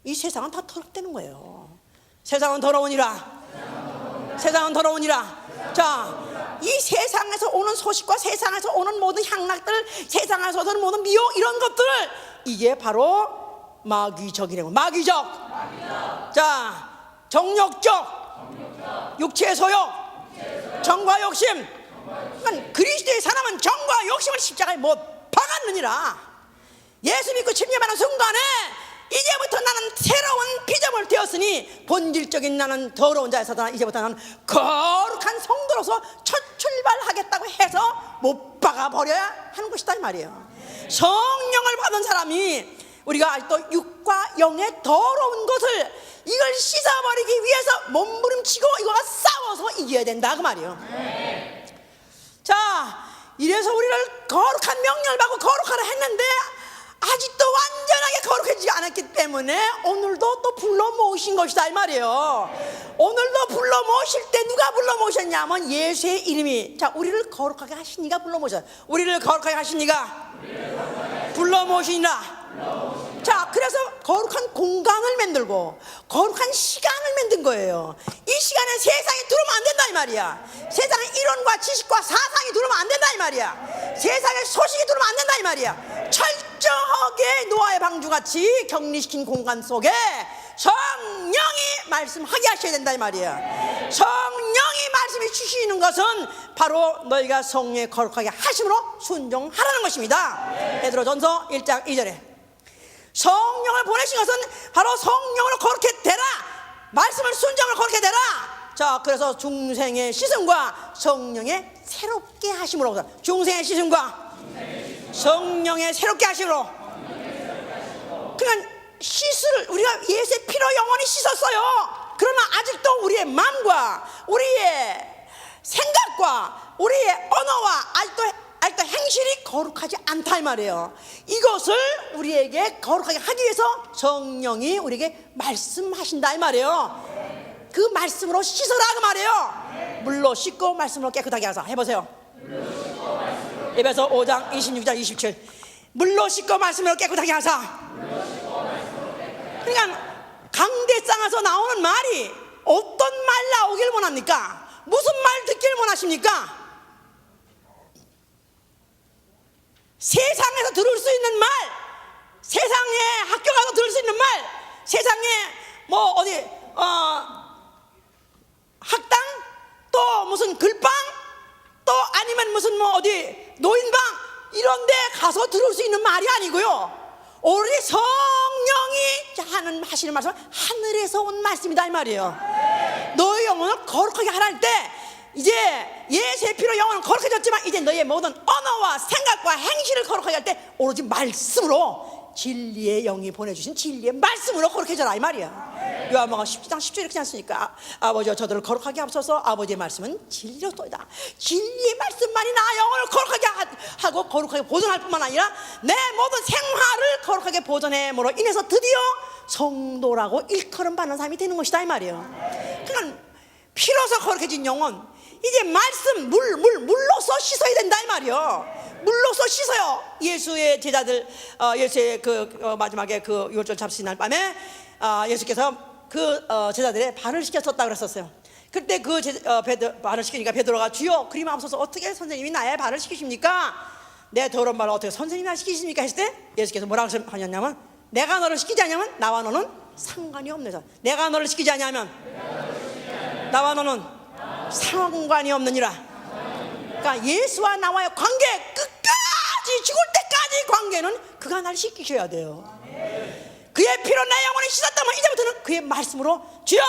이 세상은 다 더럽다는 거예요. 세상은 더러우니라. 세상은 더러우니라. 자, 이 세상에서 오는 소식과 세상에서 오는 모든 향락들, 세상에서 오는 모든 미혹, 이런 것들, 이게 바로 마귀적이라고. 마귀적. 자, 정욕적, 육체의 소욕, 정과 욕심. 그러니까 그리스도의 사람은 정과 욕심을 십자가에 못 박았느니라. 예수 믿고 침례받는 순간에 이제부터 나는 새로운 피조물 되었으니 본질적인 나는 더러운 자에서 이제부터 나는 거룩한 성도로서 첫 출발하겠다고 해서 못 박아버려야 하는 것이다 이 말이에요. 성령을 받은 사람이 우리가 아직도 육과 영의 더러운 것을 이걸 씻어버리기 위해서 몸부림치고 이거가 싸워서 이겨야 된다 그 말이에요. 자, 이래서 우리를 거룩한 명령을 받고 거룩하라 했는데 아직도 완전하게 거룩해지지 않았기 때문에 오늘도 또 불러 모으신 것이다 이 말이에요. 오늘도 불러 모으실 때 누가 불러 모으셨냐면 예수의 이름이, 자, 우리를 거룩하게 하시니가 불러 모으셨어요. 우리를 거룩하게 하시니가 불러 모으시니라. 자, 그래서 거룩한 공간을 만들고 거룩한 시간을 만든 거예요. 이 시간에 세상이 들어오면 안 된다 이 말이야. 세상의 이론과 지식과 사상이 들어오면 안 된다 이 말이야. 세상의 소식이 들어오면 안 된다 이 말이야. 철저하게 노아의 방주같이 격리시킨 공간 속에 성령이 말씀하게 하셔야 된다 이 말이야. 성령이 말씀해 주시는 것은 바로 너희가 성령의 거룩하게 하심으로 순종하라는 것입니다. 베드로전서 1장 2절에 성령을 보내신 것은 바로 성령으로 거룩해 되라. 말씀을 순종을 거룩해 되라. 자, 그래서 중생의 씻음과 성령의 새롭게 하심으로, 중생의 씻음과 성령의 새롭게 하심으로. 그러니까 우리가 예수의 피로 영원히 씻었어요. 그러나 아직도 우리의 마음과 우리의 생각과 우리의 언어와 아직도 행실이 거룩하지 않다 이 말이에요. 이것을 우리에게 거룩하게 하기 위해서 성령이 우리에게 말씀하신다 이 말이에요. 그 말씀으로 씻어라 그 말이에요. 물로 씻고 말씀으로 깨끗하게 하사. 해보세요. 에베소 5장 26장 27. 물로 씻고 말씀으로 깨끗하게 하사. 그러니까 강대상에서 나오는 말이 어떤 말 나오길 원합니까? 무슨 말 듣길 원하십니까? 세상에서 들을 수 있는 말, 세상에 학교 가서 들을 수 있는 말, 세상에 뭐 어디 학당, 또 무슨 글방, 또 아니면 무슨 뭐 어디 노인방 이런 데 가서 들을 수 있는 말이 아니고요, 우리 성령이 하시는 말씀은 하늘에서 온 말씀이다 이 말이에요. 너의 영혼을 거룩하게 하라 때 이제 예수의 피로 영혼은 거룩해졌지만 이제 너의 모든 언어와 생각과 행실을 거룩하게 할 때 오로지 말씀으로, 진리의 영이 보내주신 진리의 말씀으로 거룩해져라 이 말이야. 요한복음 10장 10절 이렇게 않습니까? 아버지여 저들을 거룩하게 하옵소서. 아버지의 말씀은 진리로소이다. 진리의 말씀만이 나 영혼을 거룩하게 하고 거룩하게 보존할 뿐만 아니라 내 모든 생활을 거룩하게 보존함으로 인해서 드디어 성도라고 일컬음 받는 사람이 되는 것이다 이 말이에요. 그러니까 피로서 거룩해진 영혼, 이제 말씀 물로서 씻어야 된다 이 말이요. 물로서 씻어요. 예수의 제자들, 예수의 마지막에 그 유월절 잡수신 날 밤에 예수께서 제자들의 발을 씻겼었다 그랬었어요. 그때 발을 씻기니까 베드로가 주여 그림 앞서서 어떻게 선생님이 나의 발을 씻기십니까? 내 더러운 발을 어떻게 선생님이 나 씻기십니까? 했을 때 예수께서 뭐라고 하셨냐면, 내가 너를 씻기지 않으면 나와 너는 상관이 없는 자. 내가 너를 씻기지 않으면 나와 너는 상관이 없느니라. 그러니까 예수와 나와의 관계, 끝까지 죽을 때까지 관계는 그가 날 씻기셔야 돼요. 그의 피로 내 영혼이 씻었다면 이제부터는 그의 말씀으로 주여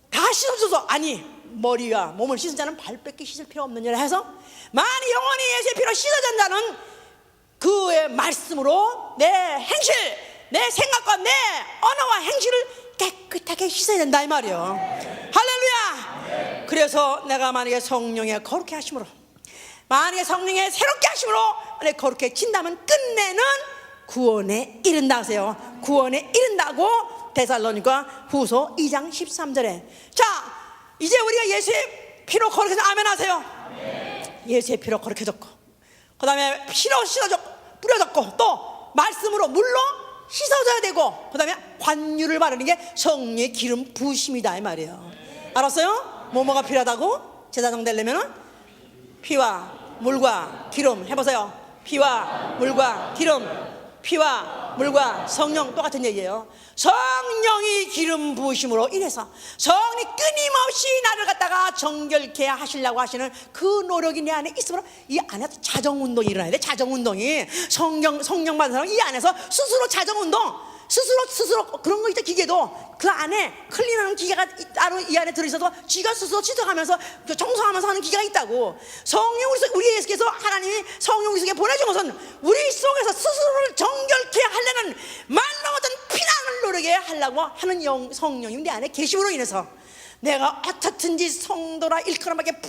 다 씻어줘서, 아니 머리와 몸을 씻은 자는 발밖에 씻을 필요 없느니라 해서, 만일 영혼이 예수의 피로 씻어진다는 그의 말씀으로 내 행실, 내 생각과 내 언어와 행실을 깨끗하게 씻어야 된다 이 말이에요. 할렐루야. 그래서 내가 만약에 성령의 거룩해 하심으로, 만약에 성령의 새롭게 하심으로 만약에 거룩해 진다면 끝내는 구원에 이른다 하세요. 구원에 이른다고 데살로니가 후서 2장 13절에. 자, 이제 우리가 예수의 피로 거룩해서 아멘 하세요. 예수의 피로 거룩해졌고, 그 다음에 피로 씻어졌고 뿌려졌고, 또 말씀으로 물로 씻어져야 되고, 그 다음에 관유를 바르는 게 성령의 기름 부으심이다 이 말이에요. 알았어요? 뭐가 필요하다고? 제사장 되려면 피와 물과 기름. 해보세요. 피와 물과 기름. 피와 물과 성령, 똑같은 얘기예요. 성령이 기름 부으심으로 인해서 성령이 끊임없이 나를 갖다가 정결케 하시려고 하시는 그 노력이 내 안에 있으므로 이 안에 자정운동이 일어나야 돼. 자정운동이. 성령 받은 사람은 이 안에서 스스로 자정운동, 스스로 그런 거 있죠. 기계도 그 안에 클린하는 기계가 따로 이 안에 들어있어서 지가 스스로 지적하면서 청소하면서 하는 기계가 있다고. 성령, 우리 예수께서, 하나님이 성령 우리 속에 보내준 것은 우리 속에서 스스로를 정결케 하려는, 말로 어떤 피난을 노력해 하려고 하는 성령이 내 안에 계심으로 인해서 내가 어떻든지 성도라 일컬음하게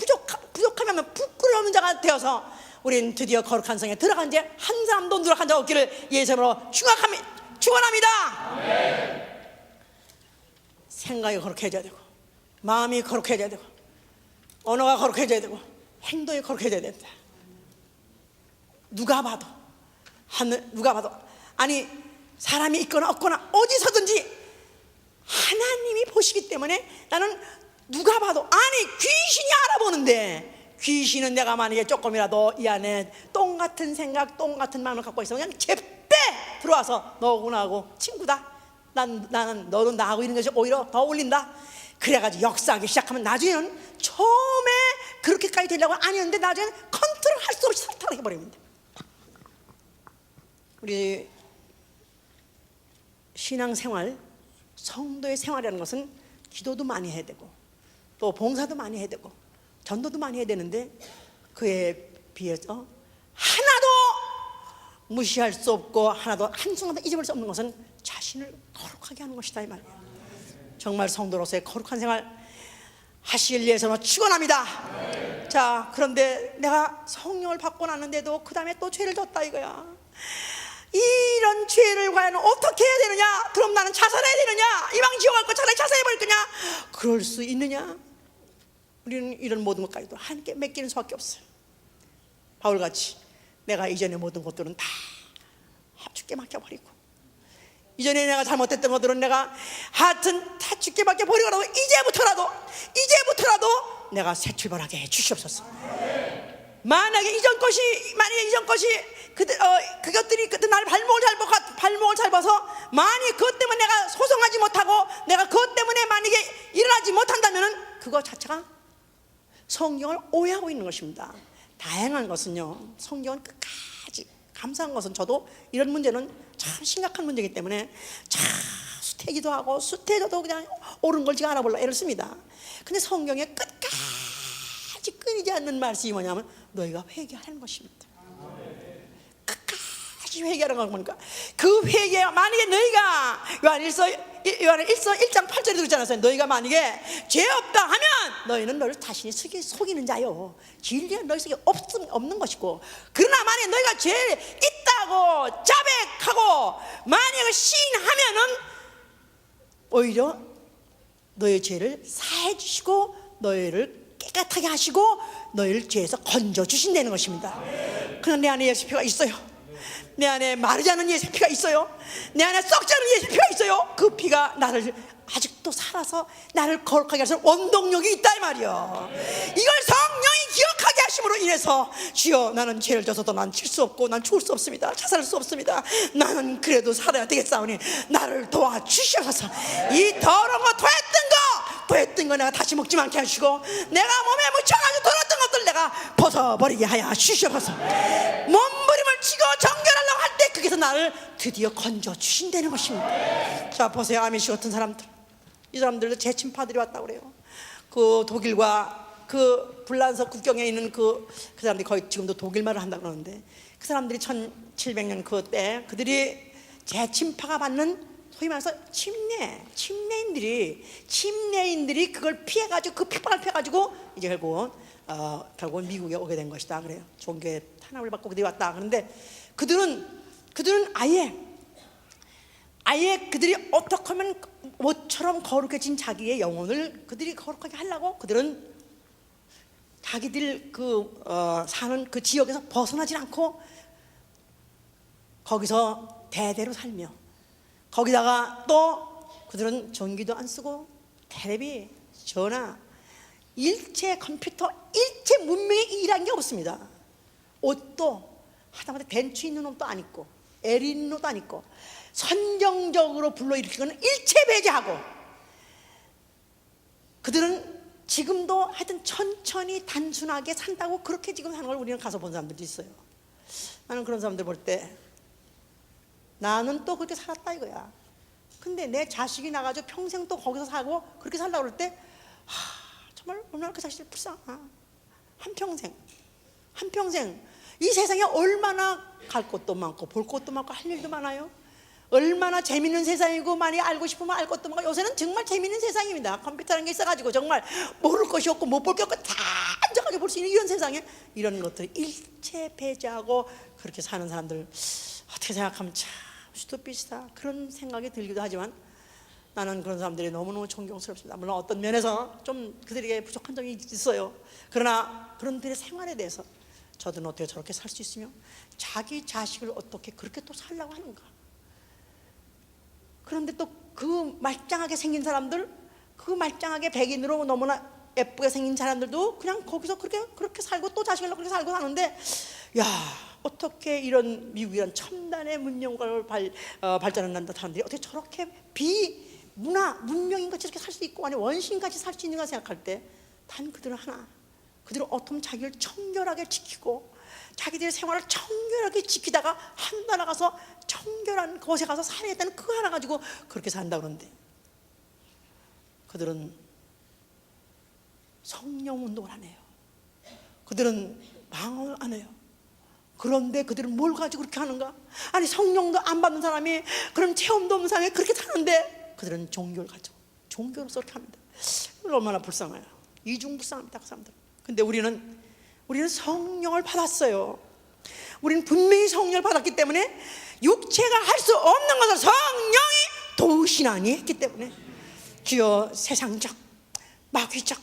부족하면 부끄러운 자가 되어서 우린 드디어 거룩한 성에 들어간 지 한 사람도 누락한 자 없기를 예수님으로 축원합니다. 생각이 거룩해져야 되고, 마음이 거룩해져야 되고, 언어가 거룩해져야 되고, 행동이 거룩해져야 된다. 누가 봐도 아니 사람이 있거나 없거나 어디서든지 하나님이 보시기 때문에 나는 누가 봐도, 아니 귀신이 알아보는데, 귀신은 내가 만약에 조금이라도 이 안에 똥 같은 생각, 똥 같은 마음을 갖고 있으면 그냥 제빼 들어와서 너구나 하고 친구다, 나는 너는 나하고 있는 것이 오히려 더 어울린다, 그래가지고 역사하기 시작하면 나중에는 처음에 그렇게까지 되려고 아니었는데 나중에는 컨트롤할 수 없이 설탕을 해버립니다. 우리 신앙생활, 성도의 생활이라는 것은 기도도 많이 해야 되고, 또 봉사도 많이 해야 되고, 전도도 많이 해야 되는데, 그에 비해서 하나도 무시할 수 없고 하나도 한순간도 잊어버릴 수 없는 것은 자신을 거룩하게 하는 것이다 이 말이에요. 정말 성도로서의 거룩한 생활, 하시길 위해서 축원합니다. 자, 그런데 내가 성령을 받고 났는데도 그 다음에 또 죄를 졌다 이거야. 이런 죄를 과연 어떻게 해야 되느냐? 그럼 나는 자살해야 되느냐? 이왕 지옥 갈 거 차라리 자살해버릴 거냐? 그럴 수 있느냐? 우리는 이런 모든 것까지도 함께 맡기는 수밖에 없어요. 바울같이 내가 이전의 모든 것들은 다 주께 맡겨버리고, 이전에 내가 잘못했던 것들은 내가 하여튼 다 주께 맡겨버리고, 이제부터라도 내가 새 출발하게 해 주시옵소서. 만약에 이전 것이 그것들이 그때 나를 발목을 잡아서 만약 그것 때문에 내가 소송하지 못하고 내가 그것 때문에 만약에 일어나지 못한다면은 그거 자체가 성경을 오해하고 있는 것입니다. 다행한 것은요, 성경은 끝까지, 감사한 것은 저도 이런 문제는 참 심각한 문제이기 때문에 참 수태기도 하고 수태져도 그냥 옳은 걸 제가 알아볼라 애를 씁니다. 근데 성경에 끝까지 끊이지 않는 말씀이 뭐냐면 너희가 회개하라는 것입니다. 끝까지 회개하라는 거니까 그 회개, 만약에 너희가 요한일서 1장 8절에 그러지 않았어요? 너희가 만약에 죄 없다 하면 너희는 너를 자신이 속이는 자요, 진리는 너희 속에 없는 것이고, 그러나 만약에 너희가 죄 있다고 자백하고 만약에 시인하면은 오히려 너희 죄를 사해 주시고 너희를 깨끗하게 하시고 너희를 죄에서 건져 주신다는 것입니다. 그러나 내 안에 예수의 피가 있어요. 내 안에 마르지 않은 예수의 피가 있어요. 내 안에 썩지 않은 예수의 피가 있어요. 그 피가 나를 아직도 살아서 나를 거룩하게 하시는 원동력이 있다 이 말이요. 이걸 성령이 기억하게 하심으로 인해서 주여 나는 죄를 져서도 난 칠 수 없고 난 죽을 수 없습니다. 자살할 수 없습니다. 나는 그래도 살아야 되겠사오니 나를 도와주시옵소서. 이 더러운 거 토했던 거 내가 다시 먹지 않게 하시고 내가 몸에 묻혀가지고 더러웠던 것들 내가 벗어버리게 하여 주시옵소서. 몸부림을 치고 정결하려고 할 때 거기서 나를 드디어 건져 주신다는 것입니다. 자, 보세요. 아미시 같은 사람들, 이 사람들도 재침파들이 왔다고 그래요. 그 독일과 그 불란서 국경에 있는 그 사람들이 거의 지금도 독일말을 한다고 그러는데, 그 사람들이 1700년 그때 그들이 재침파가 받는 소위 말해서 침례인들이 그걸 피해가지고 그 핍박을 피해가지고 이제 결국은 미국에 오게 된 것이다 그래요. 종교의 탄압을 받고 그들이 왔다. 그런데 그들은 아예 그들이 어떻게 하면 모처럼 거룩해진 자기의 영혼을 그들이 거룩하게 하려고 그들은 자기들 사는 그 지역에서 벗어나질 않고 거기서 대대로 살며, 거기다가 또 그들은 전기도 안 쓰고 텔레비, 전화, 일체 컴퓨터, 일체 문명에 일한 게 없습니다. 옷도 하다못해 벤츠 있는 옷도 안 입고 에리 있는 옷도 안 입고 선정적으로 불러일으키고는 일체 배제하고, 그들은 지금도 하여튼 천천히 단순하게 산다고 그렇게 지금 사는 걸 우리는 가서 본 사람들도 있어요. 나는 그런 사람들 볼 때 나는 또 그렇게 살았다 이거야. 근데 내 자식이 나가지고 평생 또 거기서 살고 그렇게 살라고 그럴 때 정말 얼마나 그 자식이 불쌍하. 한평생 이 세상에 얼마나 갈 곳도 많고 볼 곳도 많고 할 일도 많아요. 얼마나 재밌는 세상이고 많이 알고 싶으면 알 것도 많고, 요새는 정말 재밌는 세상입니다. 컴퓨터라는 게 있어가지고 정말 모를 것이 없고 못 볼 게 없고 다 앉아가지고 볼 수 있는 이런 세상에 이런 것들 일체 배제하고 그렇게 사는 사람들 어떻게 생각하면 참 스토피스다 그런 생각이 들기도 하지만, 나는 그런 사람들이 너무너무 존경스럽습니다. 물론 어떤 면에서 좀 그들에게 부족한 점이 있어요. 그러나 그런들의 생활에 대해서 저들은 어떻게 저렇게 살 수 있으며 자기 자식을 어떻게 그렇게 또 살라고 하는가. 그런데 또 그 말짱하게 생긴 사람들, 그 말짱하게 백인으로 너무나 예쁘게 생긴 사람들도 그냥 거기서 그렇게 살고 또 자식을 그렇게 살고 사는데, 야, 어떻게 이런 미국이란 첨단의 문명을 발전한 사람들이 어떻게 저렇게 문명인 것이 이렇게 살 수 있고 아니 원신같이 살 수 있는가 생각할 때, 단 그들은 하나, 그들은 어떤 자기를 청결하게 지키고 자기들의 생활을 청결하게 지키다가 한 나라 가서 청결한 곳에 가서 살아야겠다는 그거 하나 가지고 그렇게 산다 그러는데, 그들은 성령 운동을 안 해요. 그들은 방언을 안 해요. 그런데 그들은 뭘 가지고 그렇게 하는가? 아니 성령도 안 받는 사람이, 그런 체험도 없는 사람이 그렇게 사는데 그들은 종교를 가지고 종교로서 그렇게 합니다. 얼마나 불쌍해요. 이중불상합니다, 그 사람들. 근데 우리는 성령을 받았어요. 우리는 분명히 성령을 받았기 때문에 육체가 할 수 없는 것을 성령이 도우시나니 했기 때문에 주여 세상적, 마귀적,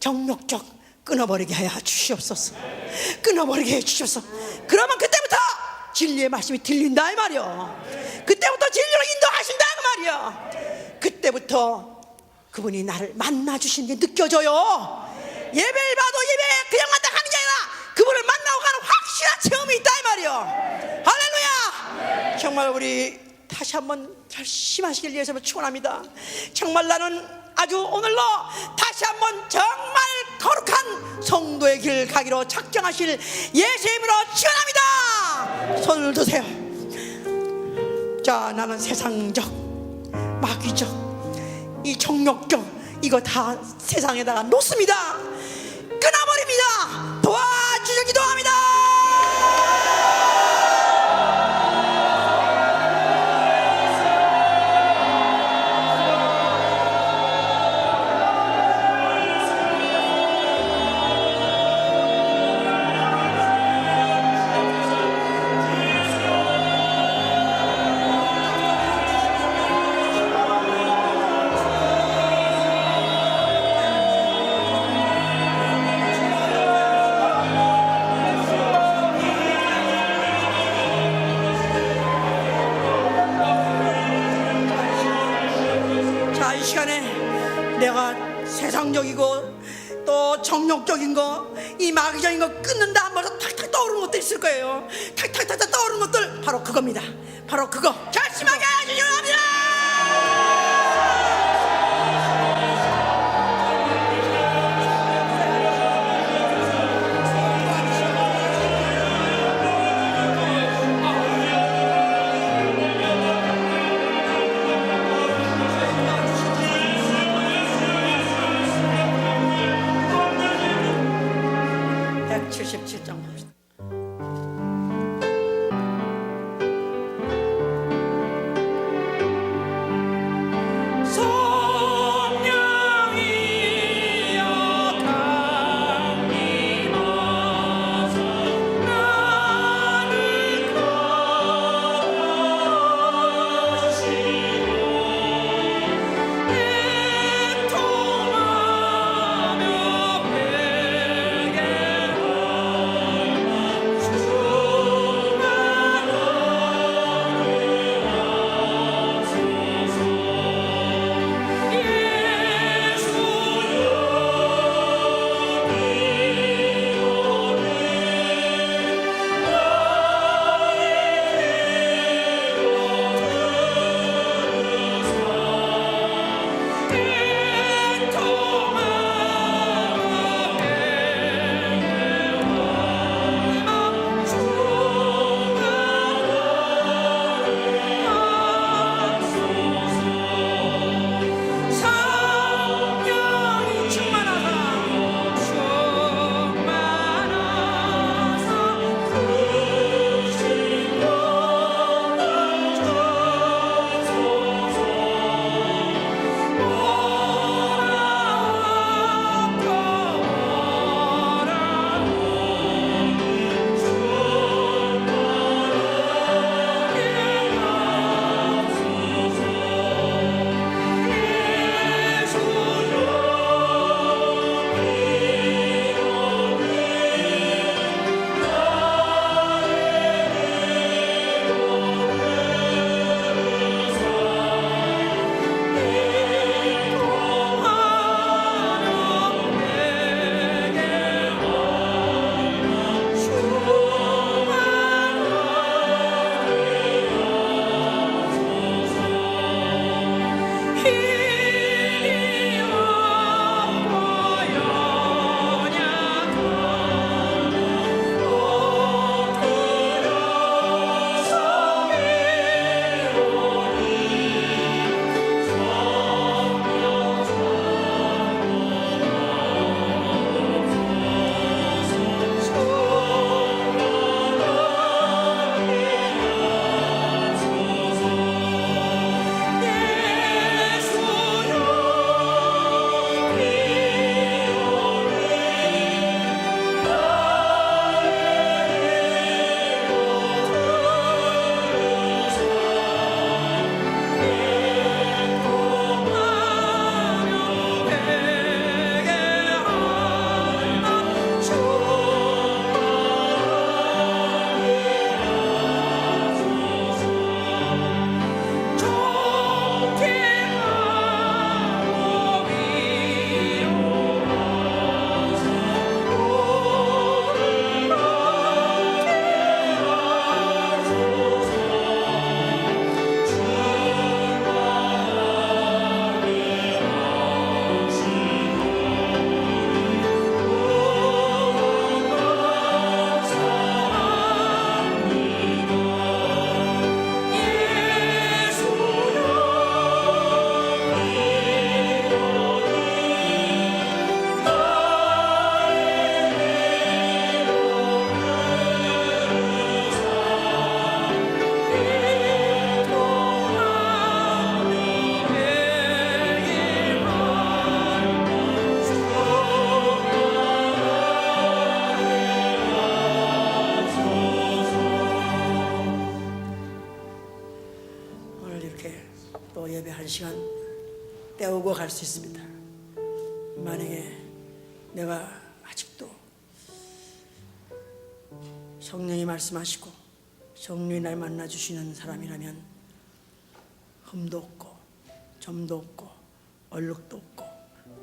정욕적 끊어버리게 하여 주시옵소서. 끊어버리게 해 주시옵소서. 그러면 그때부터 진리의 말씀이 들린다 이 말이요. 그때부터 진리로 인도하신다 그 말이요. 그때부터 그분이 나를 만나주시는 게 느껴져요. 예배를 봐도 예배 그냥 왔다 가는 게 아니라 그분을 만나고 가는 확실한 체험이 있다 이 말이요. 할렐루야. 정말 우리 다시 한번 결심하시길 위해서 축원합니다. 정말 나는 아주 오늘로 다시 한번 정말 거룩한 성도의 길 가기로 작정하실 예수의 이름으로 축원합니다. 손을 드세요. 자, 나는 세상적, 마귀적, 이 정욕적 이거 다 세상에다가 놓습니다. 끊어버립니다. 도와주셔 기도합니다. 이 시간에 내가 세상적이고 또 정욕적인 거, 이 마귀적인 거 끊는다 하면서 탁탁 떠오르는 것들 있을 거예요. 탁탁탁탁 떠오르는 것들 바로 그겁니다. 바로 그거 결심하게 해주시기 바랍니다. 한 시간 때우고 갈 수 있습니다. 만약에 내가 아직도 성령이 말씀하시고 성령이 날 만나주시는 사람이라면 흠도 없고 점도 없고 얼룩도 없고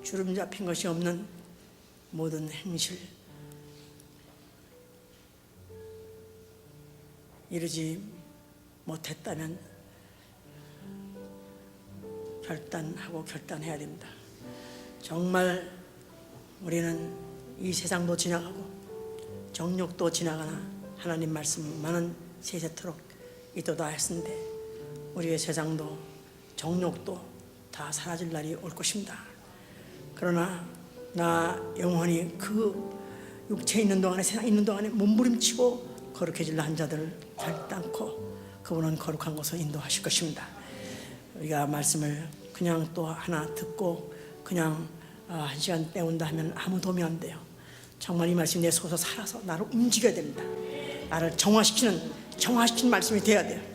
주름 잡힌 것이 없는 모든 행실 이르지 못했다면 결단해야 됩니다. 정말 우리는 이 세상도 지나가고 정욕도 지나가나 하나님 말씀만은 세세토록 있도다 했는데 우리의 세상도 정욕도 다 사라질 날이 올 것입니다. 그러나 나 영원히 그 육체에 있는 동안에 세상에 있는 동안에 몸부림치고 거룩해질 한 자들을 결단코 그분은 거룩한 곳으로 인도하실 것입니다. 우리가 말씀을 그냥 또 하나 듣고 그냥 한 시간 때운다 하면 아무 도움이 안 돼요. 정말 이 말씀이 내 속에서 살아서 나를 움직여야 됩니다. 나를 정화시키는 말씀이 되어야 돼요.